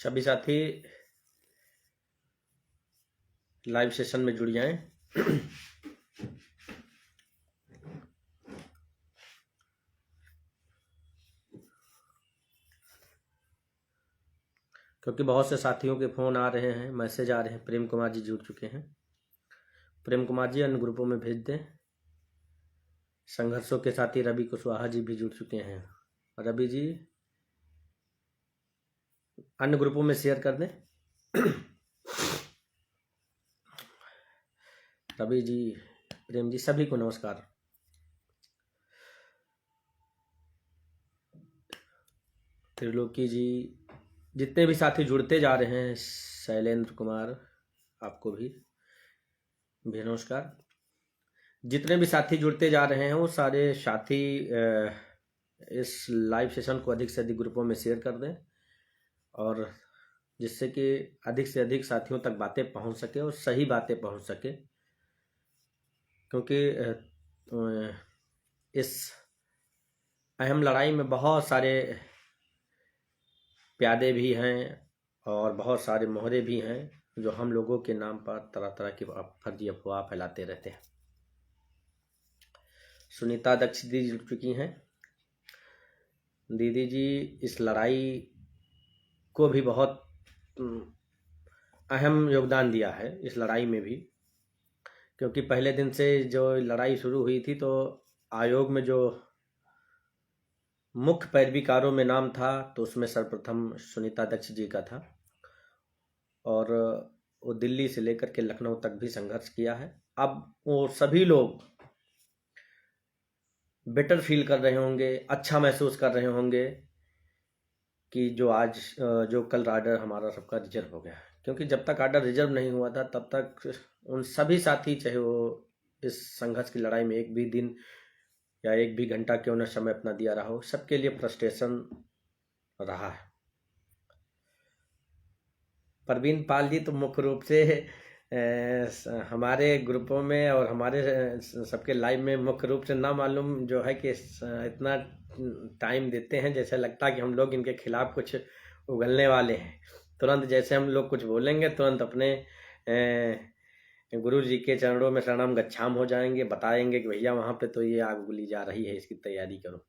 सभी साथी live session में जुड़ जाएं। क्योंकि बहुत से साथियों के फ़ोन आ रहे हैं, मैसेज आ रहे हैं। प्रेम कुमार जी जुड़ चुके हैं। प्रेम कुमार जी अन्य ग्रुपों में भेज दें। संघर्षों के साथी रवि कुशवाहा जी भी जुड़ चुके हैं। रवि जी अन्य ग्रुपों में शेयर कर दें। रवि जी, प्रेम जी, सभी को नमस्कार। त्रिलोकी जी, जितने भी साथी जुड़ते जा रहे हैं, शैलेंद्र कुमार, आपको भी नमस्कार। जितने भी साथी जुड़ते जा रहे हैं वो सारे साथी इस लाइव सेशन को अधिक से अधिक ग्रुपों में शेयर कर दें, और जिससे कि अधिक से अधिक साथियों तक बातें पहुंच सके और सही बातें पहुंच सके। क्योंकि इस अहम लड़ाई में बहुत सारे प्यादे भी हैं और बहुत सारे मोहरे भी हैं जो हम लोगों के नाम पर तरह तरह की फर्जी अफवाह फैलाते रहते हैं। सुनीता दक्ष दीदी जुड़ चुकी हैं। दीदी जी इस लड़ाई को भी बहुत अहम योगदान दिया है, इस लड़ाई में भी। क्योंकि पहले दिन से जो लड़ाई शुरू हुई थी तो आयोग में जो मुख्य पैरवीकारों में नाम था तो उसमें सर्वप्रथम सुनीता दक्ष जी का था, और वो दिल्ली से लेकर के लखनऊ तक भी संघर्ष किया है। अब वो सभी लोग बेटर फील कर रहे होंगे, अच्छा महसूस कर रहे होंगे कि जो कल आर्डर हमारा सबका रिजर्व हो गया। क्योंकि जब तक आर्डर रिजर्व नहीं हुआ था तब तक उन सभी साथी, चाहे वो इस संघर्ष की लड़ाई में एक भी दिन या एक भी घंटा क्यों न समय अपना दिया रहा हो, सबके लिए फ्रस्ट्रेशन रहा है। परवीन पाल जी तो मुख्य रूप से हमारे ग्रुपों में और हमारे सबके लाइव में मुख्य रूप से ना मालूम जो है कि इतना टाइम देते हैं, जैसे लगता है कि हम लोग इनके खिलाफ कुछ उगलने वाले हैं। तुरंत जैसे हम लोग कुछ बोलेंगे तुरंत अपने गुरु जी के चरणों में शरणम गच्छाम हो जाएंगे, बताएंगे कि भैया वहाँ पे तो ये आग उगली जा रही है, इसकी तैयारी करो।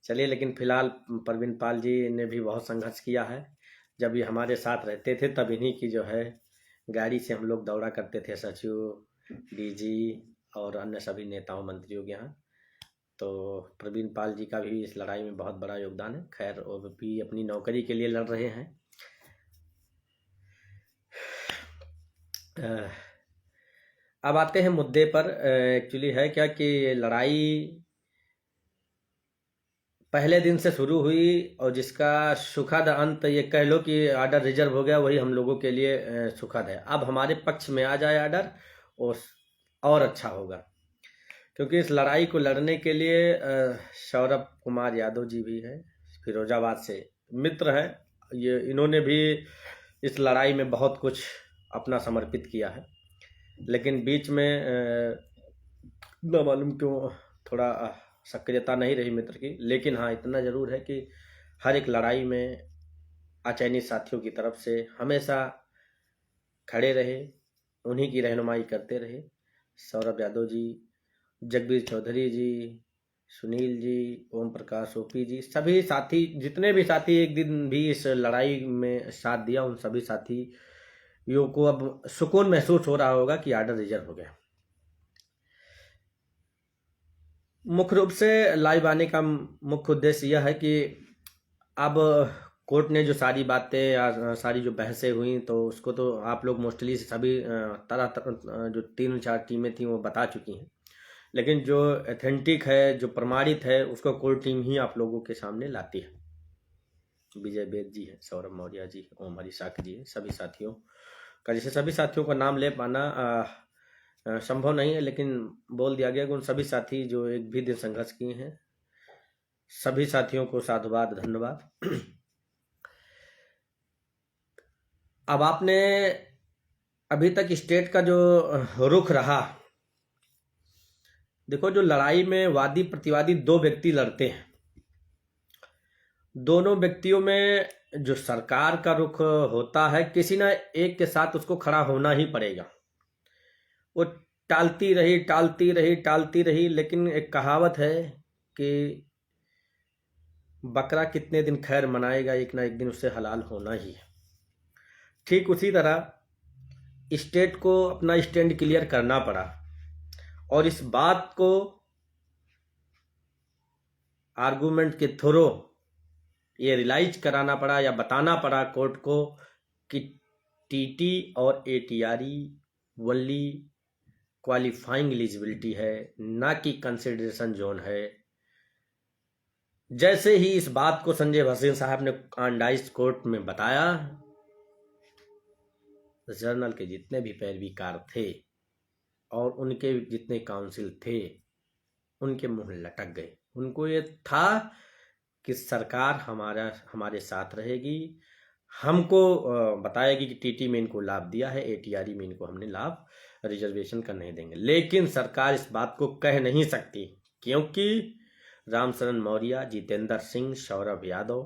चलिए, लेकिन फिलहाल परवीन पाल जी ने भी बहुत संघर्ष किया है। जब ये हमारे साथ रहते थे तब इन्हीं की जो है गाड़ी से हम लोग दौड़ा करते थे, सचिव, डीजी और अन्य सभी नेताओं मंत्रियों के यहाँ। तो प्रवीण पाल जी का भी इस लड़ाई में बहुत बड़ा योगदान है। खैर, वो भी अपनी नौकरी के लिए लड़ रहे हैं। अब आते हैं मुद्दे पर। एक्चुअली है क्या कि लड़ाई पहले दिन से शुरू हुई और जिसका सुखद अंत, ये कह लो कि आर्डर रिजर्व हो गया, वही हम लोगों के लिए सुखद है। अब हमारे पक्ष में आ जाए आर्डर और अच्छा होगा। क्योंकि इस लड़ाई को लड़ने के लिए सौरभ कुमार यादव जी भी है, फिरोजाबाद से मित्र हैं। ये इन्होंने भी इस लड़ाई में बहुत कुछ अपना समर्पित किया है, लेकिन बीच में न मालूम क्यों थोड़ा सक्रियता नहीं रही मित्र की। लेकिन हाँ, इतना ज़रूर है कि हर एक लड़ाई में अचयनित साथियों की तरफ से हमेशा खड़े रहे, उन्हीं की रहनुमाई करते रहे। सौरभ यादव जी, जगबीर चौधरी जी, सुनील जी, ओम प्रकाश ओपी जी, सभी साथी, जितने भी साथी एक दिन भी इस लड़ाई में साथ दिया, उन सभी साथियों को अब सुकून महसूस हो रहा होगा कि आर्डर रिजर्व हो गया। मुख्य रूप से लाइव आने का मुख्य उद्देश्य यह है कि अब कोर्ट ने जो सारी बातें या सारी जो बहसें हुई तो उसको तो आप लोग मोस्टली सभी तरह जो 3-4 टीमें थी वो बता चुकी हैं। लेकिन जो ऑथेंटिक है, जो प्रमाणित है, उसको कोर टीम ही आप लोगों के सामने लाती है। विजय बेद जी है, सौरभ मौर्य जी, ओम हरिशाक जी है, सभी साथियों का, जैसे सभी साथियों का नाम ले पाना संभव नहीं है, लेकिन बोल दिया गया कि उन सभी साथी जो एक भी दिन संघर्ष किए हैं, सभी साथियों को साधुवाद, धन्यवाद। अब आपने अभी तक स्टेट का जो रुख रहा, देखो, जो लड़ाई में वादी प्रतिवादी 2 व्यक्ति लड़ते हैं, दोनों व्यक्तियों में जो सरकार का रुख होता है, किसी ना एक के साथ उसको खड़ा होना ही पड़ेगा। वो टालती रही टालती रही टालती रही, लेकिन एक कहावत है कि बकरा कितने दिन खैर मनाएगा, एक ना एक दिन उससे हलाल होना ही है। ठीक उसी तरह स्टेट को अपना स्टैंड क्लियर करना पड़ा और इस बात को आर्गुमेंट के थ्रू ये रियलाइज कराना पड़ा या बताना पड़ा कोर्ट को कि टीटी और एटीआरई वनली क्वालिफाइंग एलिजिबिलिटी है, ना कि कंसिडरेशन जोन है। जैसे ही इस बात को संजय भसीन साहब ने आंडाइज कोर्ट में बताया, जर्नल के जितने भी पैरवीकार थे और उनके जितने काउंसिल थे, उनके मुंह लटक गए। उनको ये था कि सरकार हमारे साथ रहेगी, हमको बताएगी कि टीटी में इनको लाभ दिया है, एटीआरई में इनको हमने लाभ रिजर्वेशन का नहीं देंगे। लेकिन सरकार इस बात को कह नहीं सकती, क्योंकि रामशरण मौर्य, जितेंद्र सिंह, सौरभ यादव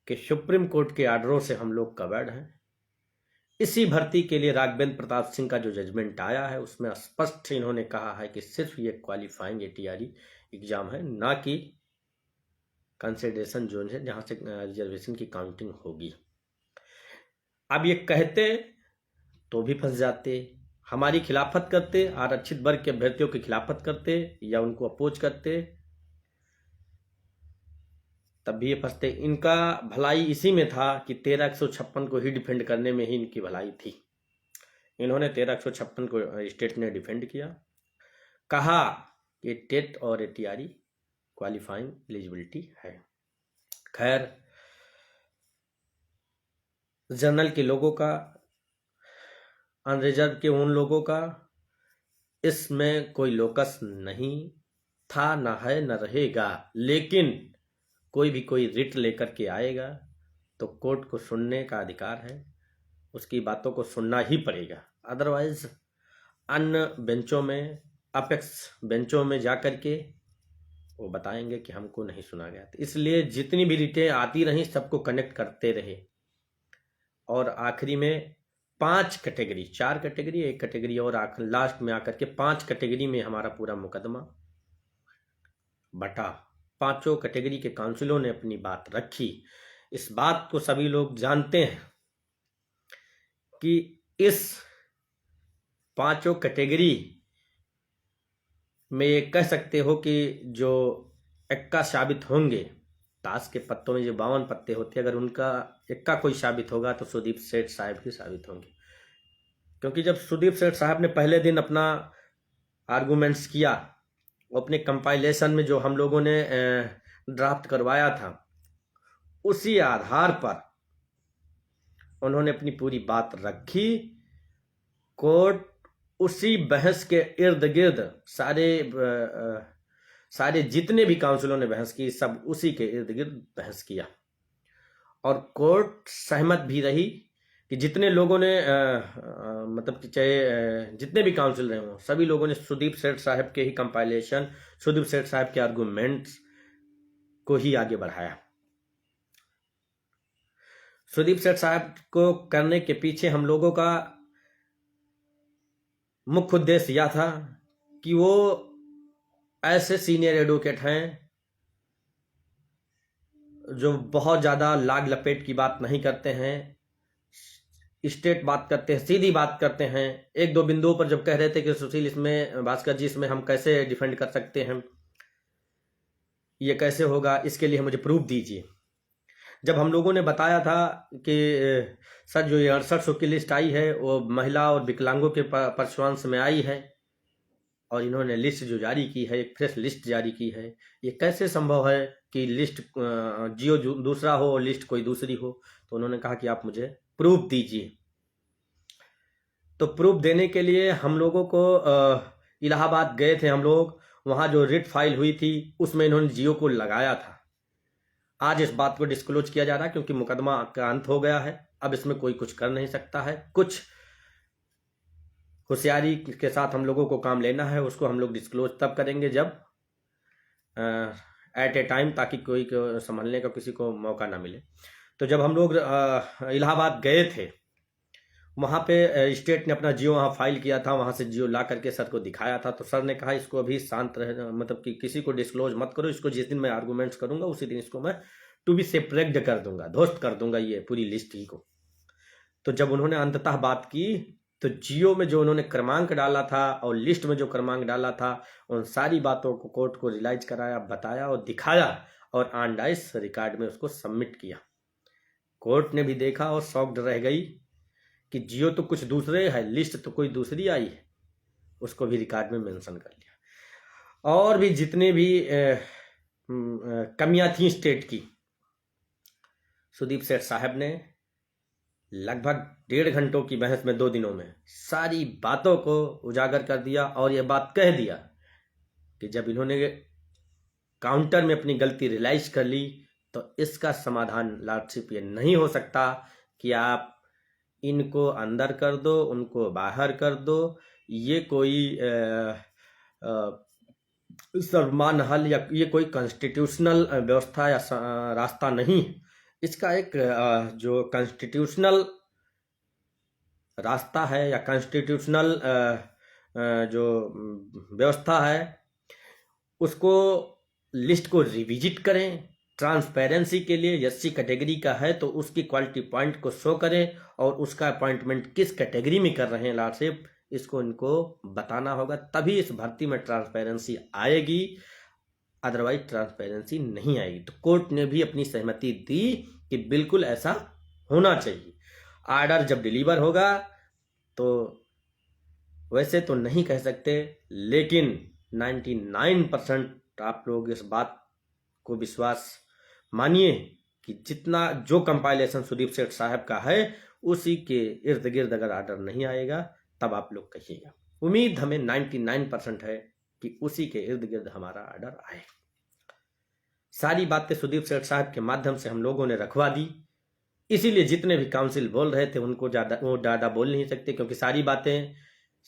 के सुप्रीम कोर्ट के आर्डरों से हम लोग कवर्ड हैं। इसी भर्ती के लिए राघवेंद्र प्रताप सिंह का जो जजमेंट आया है, उसमें स्पष्ट इन्होंने कहा है कि सिर्फ ये क्वालिफाइंग एटीआरई एग्जाम है, ना कि कंसिडरेशन जोन है जहां से रिजर्वेशन की काउंटिंग होगी। अब ये कहते तो भी फंस जाते, हमारी खिलाफत करते, आरक्षित वर्ग के अभ्यर्थियों की खिलाफत करते या उनको अपोज करते, तब भी ये फंसते। इनका भलाई इसी में था कि 13,156 को ही डिफेंड करने में ही इनकी भलाई थी। इन्होंने 13,156 को स्टेट ने डिफेंड किया, कहा कि टेट और एटीआरई क्वालिफाइंग एलिजिबिलिटी है। खैर, जनरल के लोगों का, अनरिजर्व के उन लोगों का इसमें कोई लोकस नहीं था, न है, न रहेगा। लेकिन कोई रिट लेकर के आएगा तो कोर्ट को सुनने का अधिकार है, उसकी बातों को सुनना ही पड़ेगा। अदरवाइज अन्य बेंचों में, अपेक्स बेंचों में जाकर के वो बताएंगे कि हमको नहीं सुना गया। इसलिए जितनी भी रिटें आती रहीं, सबको कनेक्ट करते रहे और आखिरी में 5 कैटेगरी, 4 कैटेगरी, एक कैटेगरी और लास्ट में आकर के 5 कैटेगरी में हमारा पूरा मुकदमा बटा। 5 कैटेगरी के काउंसिलों ने अपनी बात रखी। इस बात को सभी लोग जानते हैं कि इस 5 कैटेगरी में ये कह सकते हो कि जो एक्का साबित होंगे, ताश के पत्तों में जो 52 पत्ते होते हैं, अगर उनका एक्का कोई साबित होगा तो सुदीप सेठ साहब ही साबित होंगे। क्योंकि जब सुदीप सेठ साहब ने पहले दिन अपना आर्गूमेंट्स किया, अपने कंपाइलेशन में जो हम लोगों ने ड्राफ्ट करवाया था, उसी आधार पर उन्होंने अपनी पूरी बात रखी। कोर्ट उसी बहस के इर्द गिर्द सारे जितने भी काउंसिलों ने बहस की, सब उसी के इर्द गिर्द बहस किया और कोर्ट सहमत भी रही कि जितने लोगों ने मतलब कि चाहे जितने भी काउंसिल रहे हों, सभी लोगों ने सुदीप सेठ साहब के ही कंपाइलेशन, सुदीप सेठ साहब के आर्गुमेंट्स को ही आगे बढ़ाया। सुदीप सेठ साहब को करने के पीछे हम लोगों का मुख्य उद्देश्य यह था कि वो ऐसे सीनियर एडवोकेट हैं जो बहुत ज़्यादा लाग लपेट की बात नहीं करते हैं, स्ट्रेट बात करते हैं, सीधी बात करते हैं। एक दो बिंदुओं पर जब कह रहे थे कि सुशील इसमें, भास्कर जी इसमें हम कैसे डिफेंड कर सकते हैं, ये कैसे होगा, इसके लिए मुझे प्रूफ दीजिए। जब हम लोगों ने बताया था कि सर जो ये 6800 की लिस्ट आई है वो महिला और विकलांगों के परश्वांश में आई है और इन्होंने लिस्ट जो जारी की है, एक फ्रेश लिस्ट जारी की है, ये कैसे संभव है कि लिस्ट जियो दूसरा हो और लिस्ट कोई दूसरी हो। तो उन्होंने कहा कि आप मुझे प्रूफ दीजिए। तो प्रूफ देने के लिए हम लोगों को इलाहाबाद गए थे हम लोग, वहाँ जो रिट फाइल हुई थी उसमें इन्होंने जियो को लगाया था। आज इस बात को डिस्क्लोज किया जा रहा है क्योंकि मुकदमा का अंत हो गया है, अब इसमें कोई कुछ कर नहीं सकता है। कुछ होशियारी के साथ हम लोगों को काम लेना है, उसको हम लोग डिस्क्लोज तब करेंगे जब एट ए टाइम, ताकि कोई को संभलने का किसी को मौका ना मिले। तो जब हम लोग इलाहाबाद गए थे, वहाँ पे स्टेट ने अपना जियो वहाँ फाइल किया था, वहाँ से जियो ला करके सर को दिखाया था। तो सर ने कहा इसको अभी शांत रहे, मतलब कि किसी को डिस्क्लोज मत करो, इसको जिस दिन मैं आर्गूमेंट्स करूंगा उसी दिन इसको मैं टू बी सेपरेट कर दूंगा, ध्वस्त कर दूंगा ये पूरी लिस्ट ही को। तो जब उन्होंने अंततः बात की, तो जियो में जो उन्होंने क्रमांक डाला था और लिस्ट में जो क्रमांक डाला था, उन सारी बातों को कोर्ट को रियलाइज कराया, बताया और दिखाया, और ऑन डाइस रिकॉर्ड में उसको सबमिट किया। कोर्ट ने भी देखा और शॉक्ड रह गई कि जियो तो कुछ दूसरे है, लिस्ट तो कोई दूसरी आई है, उसको भी रिकॉर्ड में मेंशन कर लिया। और भी जितने भी कमियां थी स्टेट की, सुदीप सेठ साहब ने लगभग 1.5 घंटों की बहस में 2 दिनों में सारी बातों को उजागर कर दिया, और यह बात कह दिया कि जब इन्होंने काउंटर में अपनी गलती रियलाइज कर ली, तो इसका समाधान लॉर्डशिप ये नहीं हो सकता कि आप इनको अंदर कर दो, उनको बाहर कर दो। ये कोई सर्वमान्य हल या ये कोई कॉन्स्टिट्यूशनल व्यवस्था या रास्ता नहीं। इसका एक जो कॉन्स्टिट्यूशनल रास्ता है या कॉन्स्टिट्यूशनल जो व्यवस्था है, उसको लिस्ट को रिविजिट करें। ट्रांसपेरेंसी के लिए एससी कैटेगरी का है तो उसकी क्वालिटी पॉइंट को शो करें, और उसका अपॉइंटमेंट किस कैटेगरी में कर रहे हैं लॉर्डशिप, इसको इनको बताना होगा, तभी इस भर्ती में ट्रांसपेरेंसी आएगी, अदरवाइज ट्रांसपेरेंसी नहीं आएगी। तो कोर्ट ने भी अपनी सहमति दी कि बिल्कुल ऐसा होना चाहिए। आर्डर जब डिलीवर होगा तो वैसे तो नहीं कह सकते, लेकिन 99% आप लोग इस बात को विश्वास मानिए कि जितना जो कंपाइलेशन सुदीप सेठ साहब का है, उसी के इर्द गिर्द अगर आर्डर नहीं आएगा तब आप लोग कहिएगा। उम्मीद हमें 99% है कि उसी के इर्द गिर्द हमारा आर्डर आए। सारी बातें सुदीप सेठ साहब के माध्यम से हम लोगों ने रखवा दी, इसीलिए जितने भी काउंसिल बोल रहे थे उनको ज़्यादा बोल नहीं सकते, क्योंकि सारी बातें,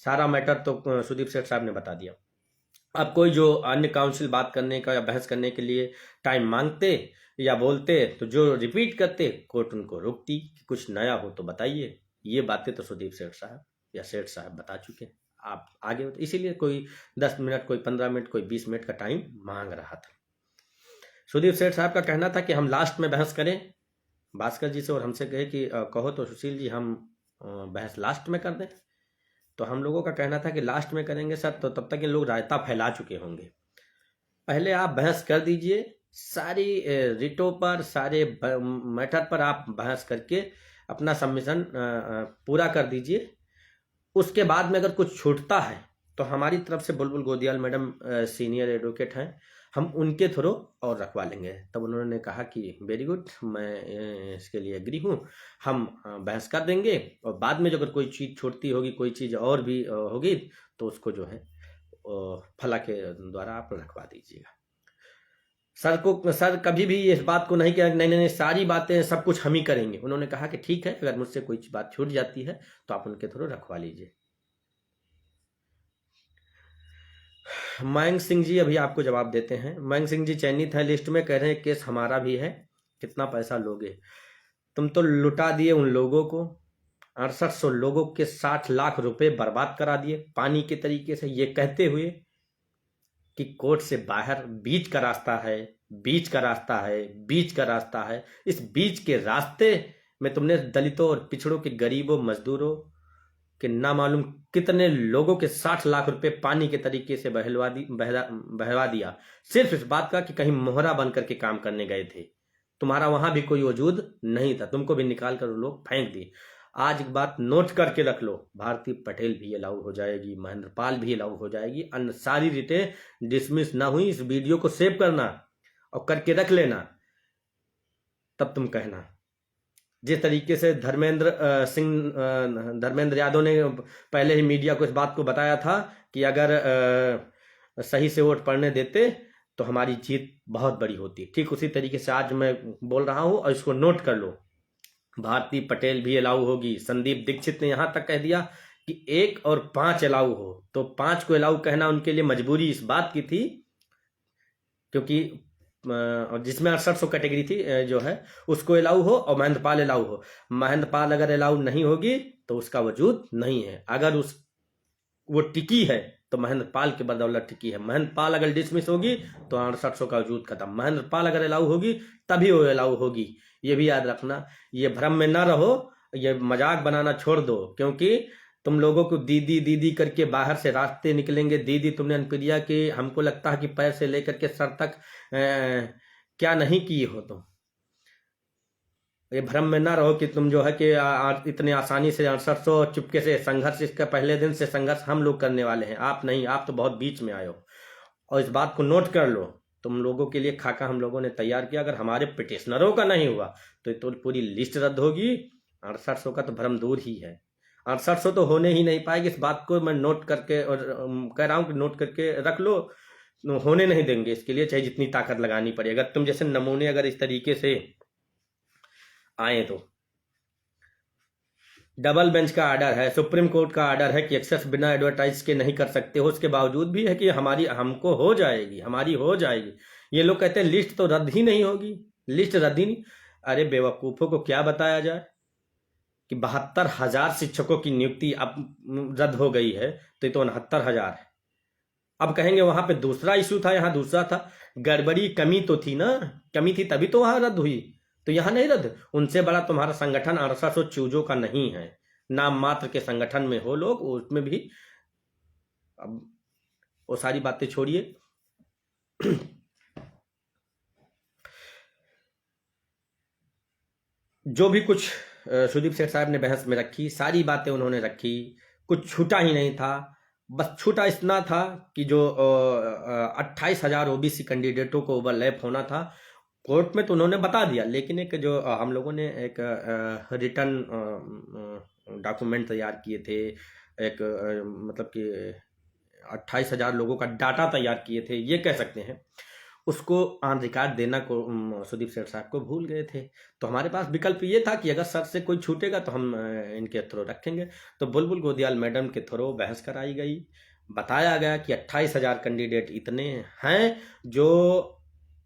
सारा मैटर तो सुदीप सेठ साहब ने बता दिया। अब कोई जो अन्य काउंसिल बात करने का या बहस करने के लिए टाइम मांगते या बोलते, तो जो रिपीट करते, कोर्ट उनको रोकती कि कुछ नया हो तो बताइए। ये बातें तो सुदीप सेठ साहब या सेठ साहब बता चुके हैं, आप आगे। इसीलिए कोई 10 मिनट, कोई 15 मिनट, कोई 20 मिनट का टाइम मांग रहा था। सुदीप सेठ साहब का कहना था कि हम लास्ट में बहस करें भास्कर जी से, और हमसे कहे कि कहो तो सुशील जी हम बहस लास्ट में कर दें। तो हम लोगों का कहना था कि लास्ट में करेंगे सर, तो तब तक ये लोग रायता फैला चुके होंगे। पहले आप बहस कर दीजिए, सारी रिटों पर, सारे मैटर पर आप बहस करके अपना सबमिशन पूरा कर दीजिए। उसके बाद में अगर कुछ छूटता है तो हमारी तरफ से बुलबुल गोदियाल मैडम सीनियर एडवोकेट हैं, हम उनके थ्रू और रखवा लेंगे। तब उन्होंने कहा कि वेरी गुड, मैं इसके लिए एग्री हूँ, हम बहस कर देंगे, और बाद में जो अगर कोई चीज़ छूटती होगी, कोई चीज़ और भी होगी, तो उसको जो है फला के द्वारा आप रखवा दीजिएगा। सर कभी भी इस बात को नहीं किया नहीं, सारी बातें सब कुछ हम ही करेंगे। उन्होंने कहा कि ठीक है, अगर मुझसे कोई बात छूट जाती है तो आप उनके थ्रू रखवा लीजिए। मयंक सिंह जी अभी आपको जवाब देते हैं। मयंक सिंह जी चयनित है लिस्ट में, कह रहे हैं केस हमारा भी है, कितना पैसा लोगे? तुम तो लुटा दिए उन लोगों को, 6800 लोगों के 60 लाख रुपए बर्बाद करा दिए पानी के तरीके से, ये कहते हुए कि कोर्ट से बाहर बीच का रास्ता है, बीच का रास्ता है, बीच का रास्ता है। इस बीच के रास्ते में तुमने दलितों और पिछड़ों के गरीबों मजदूरों के ना मालूम कितने लोगों के 60 लाख रुपए पानी के तरीके से बहवा दिया, सिर्फ इस बात का कि कहीं मोहरा बन करके काम करने गए थे। तुम्हारा वहां भी कोई वजूद नहीं था, तुमको भी निकाल कर लोग फेंक दिए। आज एक बात नोट करके रख लो, भारती पटेल भी अलाउ हो जाएगी, महेंद्र पाल भी अलाउ हो जाएगी, अन्य सारी रिटें डिसमिस ना हुई। इस वीडियो को सेव करना और करके रख लेना, तब तुम कहना। जिस तरीके से धर्मेंद्र यादव ने पहले ही मीडिया को इस बात को बताया था कि अगर सही से वोट पड़ने देते तो हमारी जीत बहुत बड़ी होती, ठीक उसी तरीके से आज मैं बोल रहा हूं, और इसको नोट कर लो। भारती पटेल भी अलाउ होगी। संदीप दीक्षित ने यहां तक कह दिया कि 1 और 5 अलाउ हो, तो 5 को अलाउ कहना उनके लिए मजबूरी इस बात की थी क्योंकि और जिसमें 6800 कैटेगरी थी जो है उसको अलाउ हो और महेंद्रपाल अलाउ हो। महेंद्रपाल अगर अलाउ नहीं होगी तो उसका वजूद नहीं है। अगर उस वो टिकी है तो महेंद्रपाल के बदौलत टिकी है। महेंद्रपाल अगर डिसमिस होगी तो 6800 का वजूद खत्म। महेंद्रपाल अगर अलाउ होगी तभी वो अलाउ होगी, ये भी याद रखना। ये भ्रम में ना रहो, ये मजाक बनाना छोड़ दो, क्योंकि तुम लोगों को दीदी दीदी करके बाहर से रास्ते निकलेंगे। दीदी तुमने अनुप्रिया के, हमको लगता है कि पैर से लेकर के सर तक क्या नहीं किए हो तुम। ये भ्रम में ना रहो कि तुम जो है कि इतने आसानी से 6800 चुपके से संघर्ष, इसका पहले दिन से संघर्ष हम लोग करने वाले हैं, आप नहीं। आप तो बहुत बीच में आए हो। और इस बात को नोट कर लो, तुम लोगों के लिए खाका हम लोगों ने तैयार किया। अगर हमारे पिटिशनरों का नहीं हुआ तो पूरी लिस्ट रद्द होगी। 6800 का तो भ्रम दूर ही है, 6800 तो होने ही नहीं पाएगी। इस बात को मैं नोट करके और कह रहा हूँ कि नोट करके रख लो, होने नहीं देंगे। इसके लिए चाहे जितनी ताकत लगानी पड़े। अगर तुम जैसे नमूने अगर इस तरीके से आए तो डबल बेंच का आर्डर है, सुप्रीम कोर्ट का आर्डर है कि एक्सेस बिना एडवर्टाइज के नहीं कर सकते हो। उसके बावजूद भी है कि हमको हो जाएगी, हमारी हो जाएगी। ये लोग कहते हैं लिस्ट तो रद्द ही नहीं होगी, लिस्ट रद्द ही नहीं। अरे बेवकूफों को क्या बताया जाए कि 72,000 शिक्षकों की नियुक्ति अब रद्द हो गई है, तो ये तो 69,000 है। अब कहेंगे वहां पे दूसरा इशू था, यहाँ दूसरा था। गड़बड़ी, कमी तो थी ना, कमी थी तभी तो वहां रद्द हुई, तो यहाँ नहीं रद्द। उनसे बड़ा तुम्हारा संगठन 6800 चूजों का नहीं है। नाम मात्र के संगठन में हो लोग, उसमें भी। अब वो सारी बातें छोड़िए। जो भी कुछ सुदीप सेठ साहब ने बहस में रखी, सारी बातें उन्होंने रखी, कुछ छूटा ही नहीं था। बस छूटा इतना था कि जो 28,000 ओबीसी कैंडिडेटों को ओवरलैप होना था, कोर्ट में तो उन्होंने बता दिया। लेकिन एक जो हम लोगों ने एक रिटर्न डॉक्यूमेंट तैयार किए थे, एक मतलब कि 28,000 लोगों का डाटा तैयार किए थे, ये कह सकते हैं, उसको ऑन रिकॉर्ड देना को सुदीप सेठ साहब को भूल गए थे। तो हमारे पास विकल्प ये था कि अगर सर से कोई छूटेगा तो हम इनके थ्रू रखेंगे। तो बुलबुल गोदियाल मैडम के थ्रू बहस कराई गई, बताया गया कि 28,000 कैंडिडेट इतने हैं जो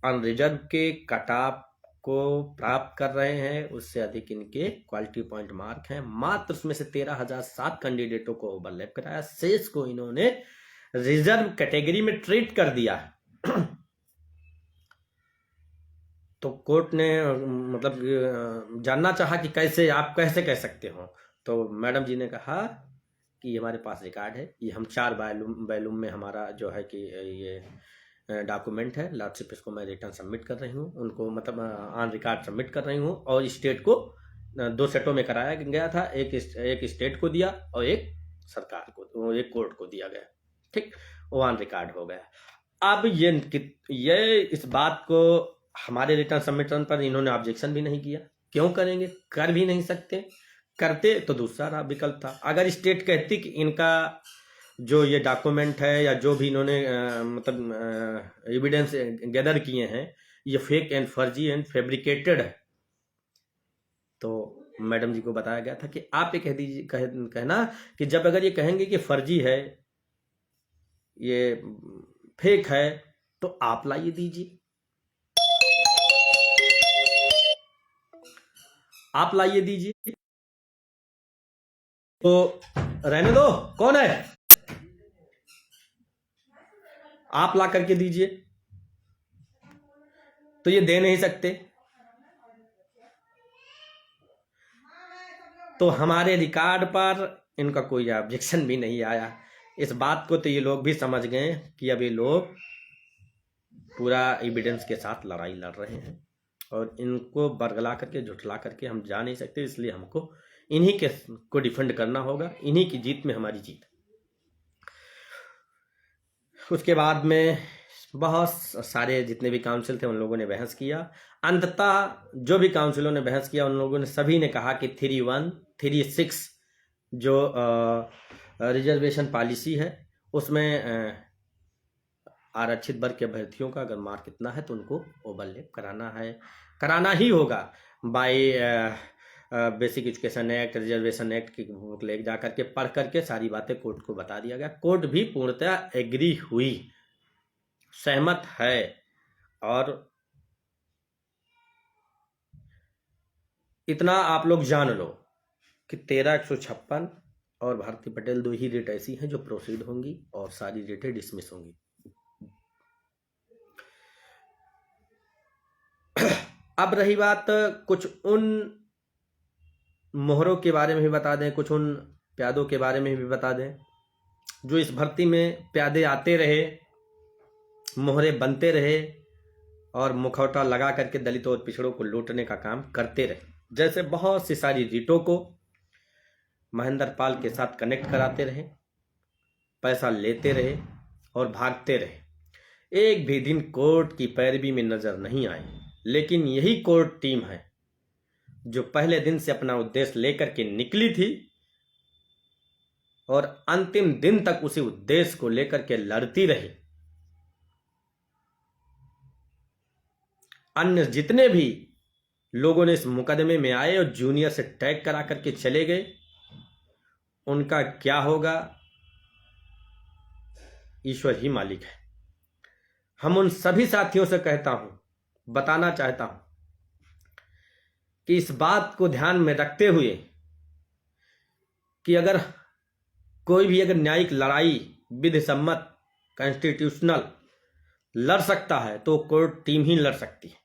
अनरिजर्व के कटऑफ को प्राप्त कर रहे हैं, उससे अधिक इनके क्वालिटी पॉइंट मार्क हैं। मात्र उसमें से 13,007 कैंडिडेटों को ओवरलैप कराया, शेष को इन्होंने रिजर्व कैटेगरी में ट्रीट कर दिया। तो कोर्ट ने मतलब जानना चाहा कि कैसे आप कैसे कह सकते हो। तो मैडम जी ने कहा कि हमारे पास रिकॉर्ड है, ये हम 4 वॉल्यूम में हमारा जो है कि ये डॉक्यूमेंट है। लॉर्डशिप इसको मैं रिटर्न सबमिट कर रही हूँ, उनको मतलब ऑन रिकॉर्ड सबमिट कर रही हूँ। और स्टेट को 2 सेटों में कराया गया था, एक स्टेट को दिया और एक सरकार को, एक कोर्ट को दिया गया। ठीक, वो ऑन रिकॉर्ड हो गया। अब ये इस बात को हमारे रिटर्न सबमिशन पर इन्होंने ऑब्जेक्शन भी नहीं किया। क्यों करेंगे, कर भी नहीं सकते। करते तो दूसरा विकल्प था। अगर स्टेट कहती कि इनका जो ये डॉक्यूमेंट है या जो भी इन्होंने मतलब एविडेंस गैदर किए हैं ये फेक एंड फर्जी एंड फैब्रिकेटेड है, तो मैडम जी को बताया गया था कि आप ये कह दीजिए, कहना कि जब अगर ये कहेंगे कि फर्जी है, ये फेक है, तो आप लाइए दीजिए, आप लाइए दीजिए। तो रहने दो, कौन है, आप ला करके दीजिए। तो ये दे नहीं सकते। तो हमारे रिकॉर्ड पर इनका कोई ऑब्जेक्शन भी नहीं आया। इस बात को तो ये लोग भी समझ गए कि अब ये लोग पूरा एविडेंस के साथ लड़ाई लड़ रहे हैं और इनको बरगला करके झुठला करके हम जा नहीं सकते। इसलिए हमको इन्हीं के को डिफेंड करना होगा, इन्हीं की जीत में हमारी जीत। उसके बाद में बहुत सारे जितने भी काउंसिल थे उन लोगों ने बहस किया। अंततः जो भी काउंसिलों ने बहस किया उन लोगों ने सभी ने कहा कि 3.1, 3.6 जो रिजर्वेशन पॉलिसी है उसमें आरक्षित वर्ग के अभ्यर्थियों का अगर मार्क इतना है तो उनको ओवरलैप कराना है, कराना ही होगा। By basic education act, reservation act की बुक ले जा करके पढ़ करके सारी बातें कोर्ट को बता दिया गया। कोर्ट भी पूर्णतः एग्री हुई, सहमत है। और इतना आप लोग जान लो कि 13,156 और भारती पटेल 2 ही रेट ऐसी हैं जो प्रोसीड होंगी और सारी रेटें डिसमिस होंगी। अब रही बात कुछ उन मोहरों के बारे में भी बता दें, कुछ उन प्यादों के बारे में भी बता दें जो इस भर्ती में प्यादे आते रहे, मोहरे बनते रहे और मुखौटा लगा करके दलितों और पिछड़ों को लूटने का काम करते रहे। जैसे बहुत सी सारी रीटों को महेंद्र पाल के साथ कनेक्ट कराते रहे, पैसा लेते रहे और भागते रहे। एक भी दिन कोर्ट की पैरवी में नजर नहीं आए। लेकिन यही कोर्ट टीम है जो पहले दिन से अपना उद्देश्य लेकर के निकली थी और अंतिम दिन तक उसी उद्देश्य को लेकर के लड़ती रही। अन्य जितने भी लोगों ने इस मुकदमे में आए और जूनियर से टैग करा करके चले गए, उनका क्या होगा ईश्वर ही मालिक है। हम उन सभी साथियों से कहता हूं, बताना चाहता हूं कि इस बात को ध्यान में रखते हुए कि अगर कोई भी अगर न्यायिक लड़ाई विधि सम्मत कॉन्स्टिट्यूशनल लड़ सकता है तो कोर्ट टीम ही लड़ सकती है।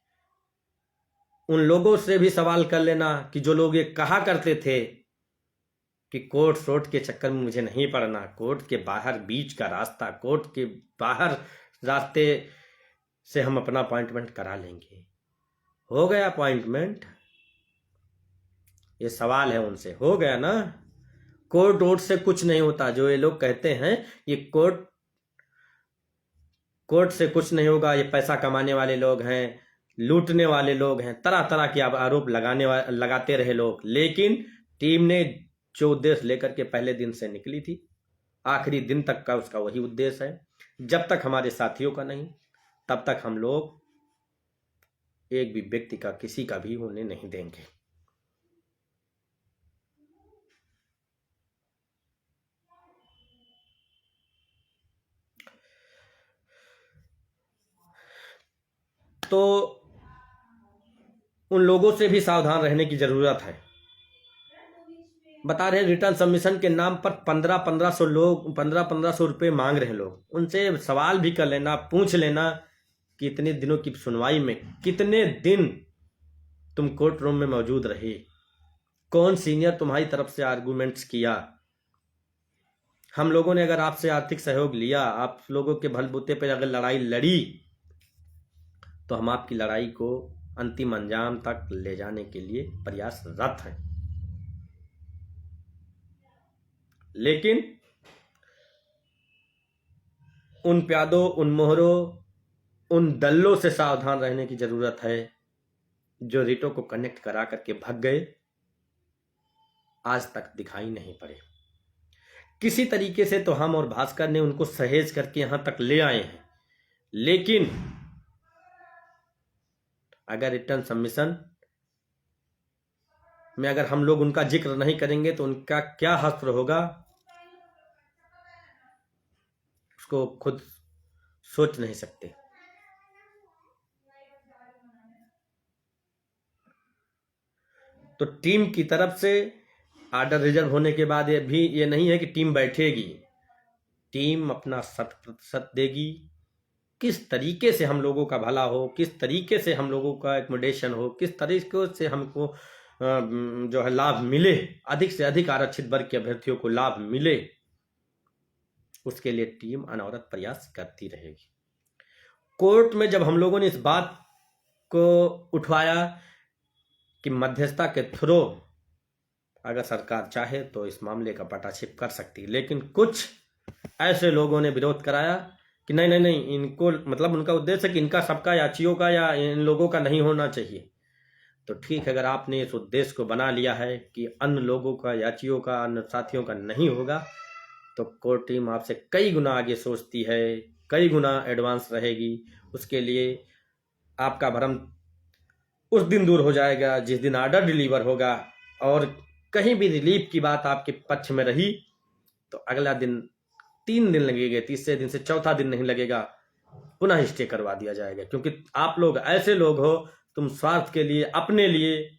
उन लोगों से भी सवाल कर लेना कि जो लोग ये कहा करते थे कि कोर्ट शोर्ट के चक्कर में मुझे नहीं पड़ना, कोर्ट के बाहर बीच का रास्ता, कोर्ट के बाहर रास्ते से हम अपना अपॉइंटमेंट करा लेंगे। हो गया अपॉइंटमेंट? ये सवाल है उनसे, हो गया ना? कोर्ट वोट से कुछ नहीं होता। जो ये लोग कहते हैं ये कोर्ट से कुछ नहीं होगा, ये पैसा कमाने वाले लोग हैं, लूटने वाले लोग हैं, तरह तरह के आरोप लगाते रहे लोग। लेकिन टीम ने जो उद्देश्य लेकर के पहले दिन से निकली थी, आखिरी दिन तक का उसका वही उद्देश्य है। जब तक हमारे साथियों का नहीं, तब तक हम लोग एक भी व्यक्ति का, किसी का भी होने नहीं देंगे। तो उन लोगों से भी सावधान रहने की जरूरत है। बता रहे रिटर्न सबमिशन के नाम पर 1500 रुपए मांग रहे लोग। उनसे सवाल भी कर लेना, पूछ लेना कि इतने दिनों की सुनवाई में कितने दिन तुम कोर्ट रूम में मौजूद रहे, कौन सीनियर तुम्हारी तरफ से आर्गुमेंट्स किया। हम लोगों ने अगर आपसे आर्थिक सहयोग लिया, आप लोगों के बलबूते पर अगर लड़ाई लड़ी, तो हम आपकी लड़ाई को अंतिम अंजाम तक ले जाने के लिए प्रयासरत हैं। लेकिन उन प्यादों, उन मोहरों, उन दल्लों से सावधान रहने की जरूरत है जो रिटों को कनेक्ट करा करके भाग गए, आज तक दिखाई नहीं पड़े। किसी तरीके से तो हम और भास्कर ने उनको सहेज करके यहां तक ले आए हैं। लेकिन अगर रिटर्न सबमिशन में अगर हम लोग उनका जिक्र नहीं करेंगे तो उनका क्या हश्र होगा, उसको खुद सोच नहीं सकते। तो टीम की तरफ से आर्डर रिजर्व होने के बाद ये नहीं है कि टीम बैठेगी। टीम अपना 100% देगी। किस तरीके से हम लोगों का भला हो, किस तरीके से हम लोगों का एकोमोडेशन हो, किस तरीके से हमको जो है लाभ मिले, अधिक से अधिक आरक्षित वर्ग के अभ्यर्थियों को लाभ मिले, उसके लिए टीम अनवरत प्रयास करती रहेगी। कोर्ट में जब हम लोगों ने इस बात को उठवाया कि मध्यस्थता के थ्रू अगर सरकार चाहे तो इस मामले का पटाक्षेप कर सकती है, लेकिन कुछ ऐसे लोगों ने विरोध कराया कि नहीं, इनको मतलब उनका उद्देश्य है कि इनका सबका याचियों का या इन लोगों का नहीं होना चाहिए। तो ठीक है, अगर आपने इस उद्देश्य को बना लिया है कि अन्य लोगों का, याचियों का, अन्य साथियों का नहीं होगा, तो कोर्ट टीम आपसे कई गुना आगे सोचती है, कई गुना एडवांस रहेगी। उसके लिए आपका भ्रम उस दिन दूर हो जाएगा जिस दिन आर्डर डिलीवर होगा, और कहीं भी रिलीफ की बात आपके पक्ष में रही तो अगला दिन 3 दिन लगेगा, तीसरे दिन से चौथा दिन नहीं लगेगा, पुनः स्टे करवा दिया जाएगा। क्योंकि आप लोग ऐसे लोग हो, तुम स्वार्थ के लिए, अपने लिए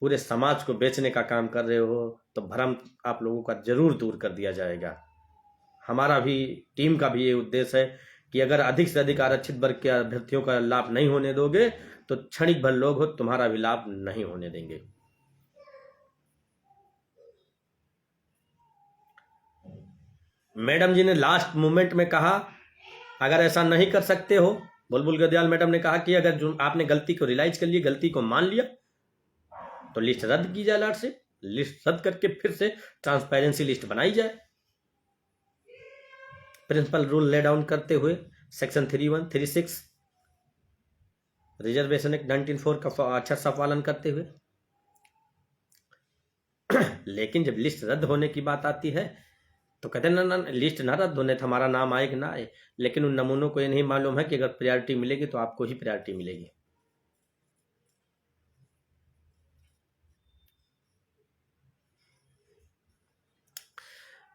पूरे समाज को बेचने का काम कर रहे हो तो भ्रम आप लोगों का जरूर दूर कर दिया जाएगा। हमारा भी टीम का भी ये उद्देश्य है कि अगर अधिक से अधिक आरक्षित वर्ग के अभ्यर्थियों का लाभ नहीं होने दोगे तो क्षणिक भर लोग हो तुम्हारा भी लाभ नहीं होने देंगे। मैडम जी ने लास्ट मोमेंट में कहा अगर ऐसा नहीं कर सकते हो, बुलबुल गदियाल मैडम ने कहा कि अगर जो आपने गलती को रियलाइज कर लिया, गलती को मान लिया, तो लिस्ट रद्द की जाए। लाट से लिस्ट रद्द करके फिर से ट्रांसपेरेंसी लिस्ट बनाई जाए। प्रिंसिपल रूल ले डाउन करते हुए सेक्शन 3136 रिजर्वेशन एक्ट 1904 का अच्छा सा पालन करते हुए। लेकिन जब लिस्ट रद्द होने की बात आती है तो कहते ना लिस्ट ना रद्द होने तो हमारा नाम आए कि ना आए, लेकिन उन नमूनों को ये नहीं मालूम है कि अगर प्रायोरिटी मिलेगी तो आपको ही प्रायोरिटी मिलेगी।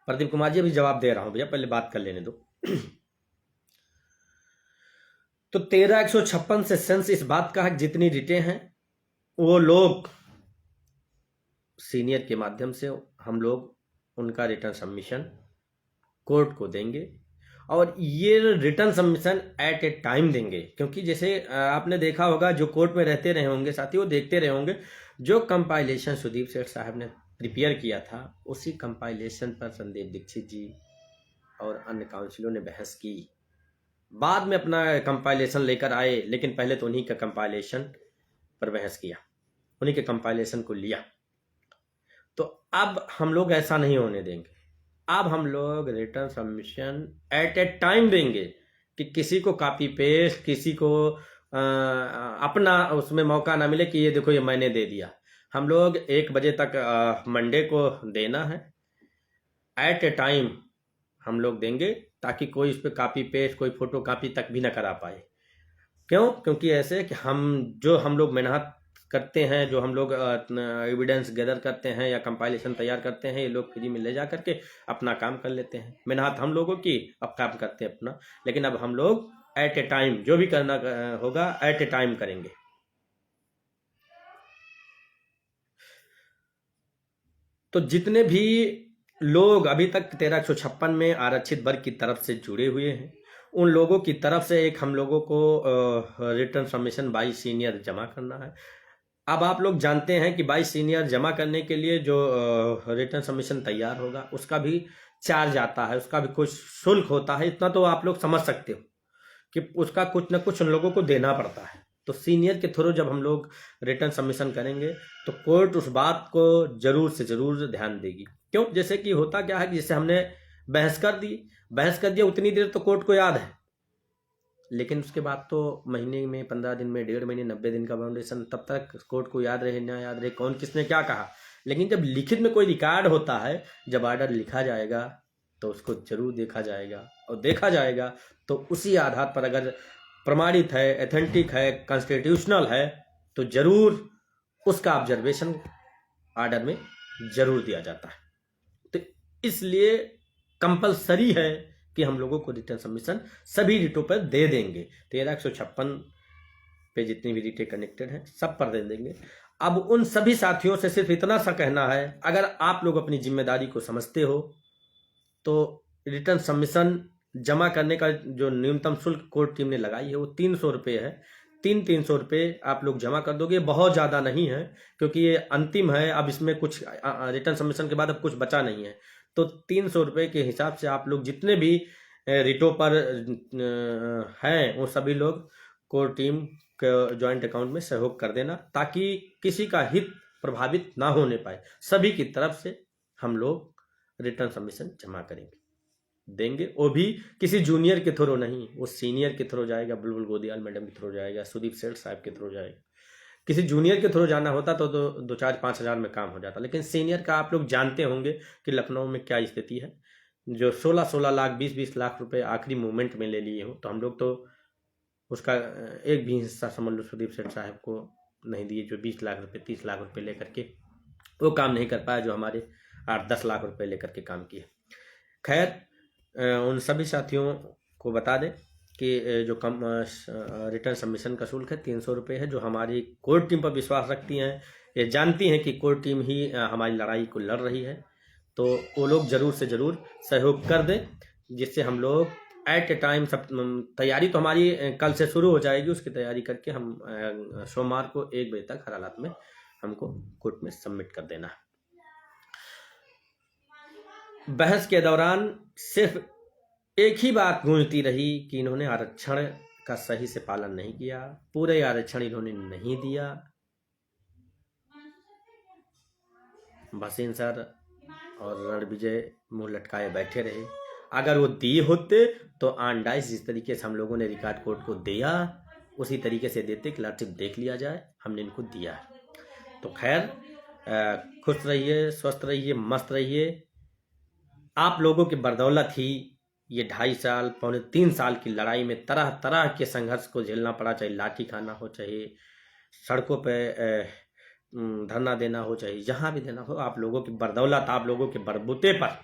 प्रदीप कुमार जी अभी जवाब दे रहा हूं भैया, पहले बात कर लेने दो। तो 13,156 से सेंस इस बात का है जितनी रिटें हैं वो लोग सीनियर के माध्यम से हम लोग उनका रिटर्न सबमिशन कोर्ट को देंगे, और ये return submission at a time देंगे। क्योंकि जैसे आपने देखा होगा, जो कोर्ट में रहते रहे होंगे साथी वो देखते रहे होंगे, जो कंपाइलेशन सुदीप सेठ साहब ने प्रिपेयर किया था उसी कंपाइलेशन पर संदीप दीक्षित जी और अन्य काउंसिलों ने बहस की। बाद में अपना कंपाइलेशन लेकर आए, लेकिन पहले तो उन्हीं का कंपाइलेशन पर बहस किया, उन्हीं के कंपाइलेशन को लिया। तो अब हम लोग ऐसा नहीं होने देंगे। अब हम लोग return submission at a time देंगे कि किसी को कॉपी पेस्ट, किसी को अपना उसमें मौका ना मिले कि ये देखो ये मैंने दे दिया। हम लोग 1 बजे तक मंडे को देना है, एट ए टाइम हम लोग देंगे ताकि कोई इस पर कॉपी पेस्ट, कोई फोटो कॉपी तक भी ना करा पाए। क्यों? क्योंकि ऐसे कि हम लोग मेहनत करते हैं, जो हम लोग एविडेंस गैदर करते हैं या कंपाइलेशन तैयार करते हैं, ये लोग फ्री में ले जा करके अपना काम कर लेते हैं। मेहनत हम लोगों की, अब काम करते हैं अपना। लेकिन अब हम लोग एट ए टाइम जो भी करना होगा एट ए टाइम करेंगे। तो जितने भी लोग अभी तक 1356 में आरक्षित वर्ग की तरफ से जुड़े हुए हैं, उन लोगों की तरफ से एक हम लोगों को रिटर्न सबमिशन बाई सीनियर जमा करना है। अब आप लोग जानते हैं कि बाई सीनियर जमा करने के लिए जो रिटर्न सबमिशन तैयार होगा उसका भी चार्ज आता है, उसका भी कुछ शुल्क होता है। इतना तो आप लोग समझ सकते हो कि उसका कुछ ना कुछ उन लोगों को देना पड़ता है। तो सीनियर के थ्रू जब हम लोग रिटर्न सबमिशन करेंगे तो कोर्ट उस बात को जरूर से जरूर ध्यान देगी। क्यों? जैसे कि होता क्या है कि जैसे हमने बहस कर दिया उतनी देर तो कोर्ट को याद है, लेकिन उसके बाद तो महीने में, 15 दिन में, 1.5 महीने, 90 दिन का बाउंडेशन, तब तक कोर्ट को याद रहे ना याद रहे कौन किसने क्या कहा। लेकिन जब लिखित में कोई रिकॉर्ड होता है, जब ऑर्डर लिखा जाएगा तो उसको जरूर देखा जाएगा, और देखा जाएगा तो उसी आधार पर अगर प्रमाणित है, एथेंटिक है, कॉन्स्टिट्यूशनल है तो जरूर उसका ऑब्जर्वेशन ऑर्डर में जरूर दिया जाता है। तो इसलिए कंपलसरी है कि हम लोगों को रिटर्न सबमिशन सभी रिटों पर दे देंगे। 13,156 पे जितनी भी रिटें कनेक्टेड हैं सब पर दे देंगे। अब उन सभी साथियों से सिर्फ इतना सा कहना है, अगर आप लोग अपनी जिम्मेदारी को समझते हो तो रिटर्न सबमिशन जमा करने का जो न्यूनतम शुल्क कोर्ट टीम ने लगाई है वो 300 रुपये है। 300 रुपये आप लोग जमा कर दोगे, बहुत ज़्यादा नहीं है क्योंकि ये अंतिम है। अब इसमें कुछ रिटर्न सबमिशन के बाद अब कुछ बचा नहीं है। तो 300 रुपये के हिसाब से आप लोग जितने भी रिटों पर हैं वो सभी लोग कोर टीम के जॉइंट अकाउंट में सहयोग कर देना, ताकि किसी का हित प्रभावित ना होने पाए। सभी की तरफ से हम लोग रिटर्न सबमिशन जमा करेंगे, देंगे। वो भी किसी जूनियर के थ्रू नहीं, वो सीनियर के थ्रू जाएगा, बुलबुल गोदियाल मैडम के थ्रू जाएगा, सुदीप सेठ साहब के थ्रू जाएगा। किसी जूनियर के थ्रू जाना होता तो 2-4-5 हज़ार में काम हो जाता, लेकिन सीनियर का आप लोग जानते होंगे कि लखनऊ में क्या स्थिति है। जो 16-16 लाख, 20-20 लाख रुपए आखिरी मूवमेंट में ले लिए हो, तो हम लोग तो उसका एक भी हिस्सा समझ लो सुदीप सेठ साहब को नहीं दिए, जो 20 लाख रुपए, 30 लाख रुपए लेकर के वो काम नहीं कर पाया जो हमारे 8-10 लाख रुपए लेकर के काम किए। खैर, उन सभी साथियों को बता दें कि जो रिटर्न सबमिशन का शुल्क है 300 रुपये है। जो हमारी कोर टीम पर विश्वास रखती हैं ये जानती हैं कि कोर टीम ही हमारी लड़ाई को लड़ रही है, तो वो लोग ज़रूर से ज़रूर सहयोग कर दें, जिससे हम लोग एट ए टाइम सब तैयारी तो हमारी कल से शुरू हो जाएगी। उसकी तैयारी करके हम सोमवार को 1 बजे तक हर हालत में हमको कोर्ट में सबमिट कर देना है। बहस के दौरान सिर्फ एक ही बात गूंजती रही कि इन्होंने आरक्षण का सही से पालन नहीं किया, पूरे आरक्षण इन्होंने नहीं दिया। भसीन सर और रणविजय मुंह लटकाए बैठे रहे। अगर वो दिए होते तो आंडाइस जिस तरीके से हम लोगों ने रिकॉर्ड कोर्ट को दिया उसी तरीके से देते कि लॉर्डशिप देख लिया जाए, हमने इनको दिया। तो खैर, खुश रहिए, स्वस्थ रहिए, मस्त रहिए। आप लोगों की बदौलत ही ये 2.5 साल, पौने 3 साल की लड़ाई में तरह तरह के संघर्ष को झेलना पड़ा, चाहे लाठी खाना हो, चाहे सड़कों पे धरना देना हो, चाहे जहाँ भी देना हो। आप लोगों की बदौलत, आप लोगों के बलबूते पर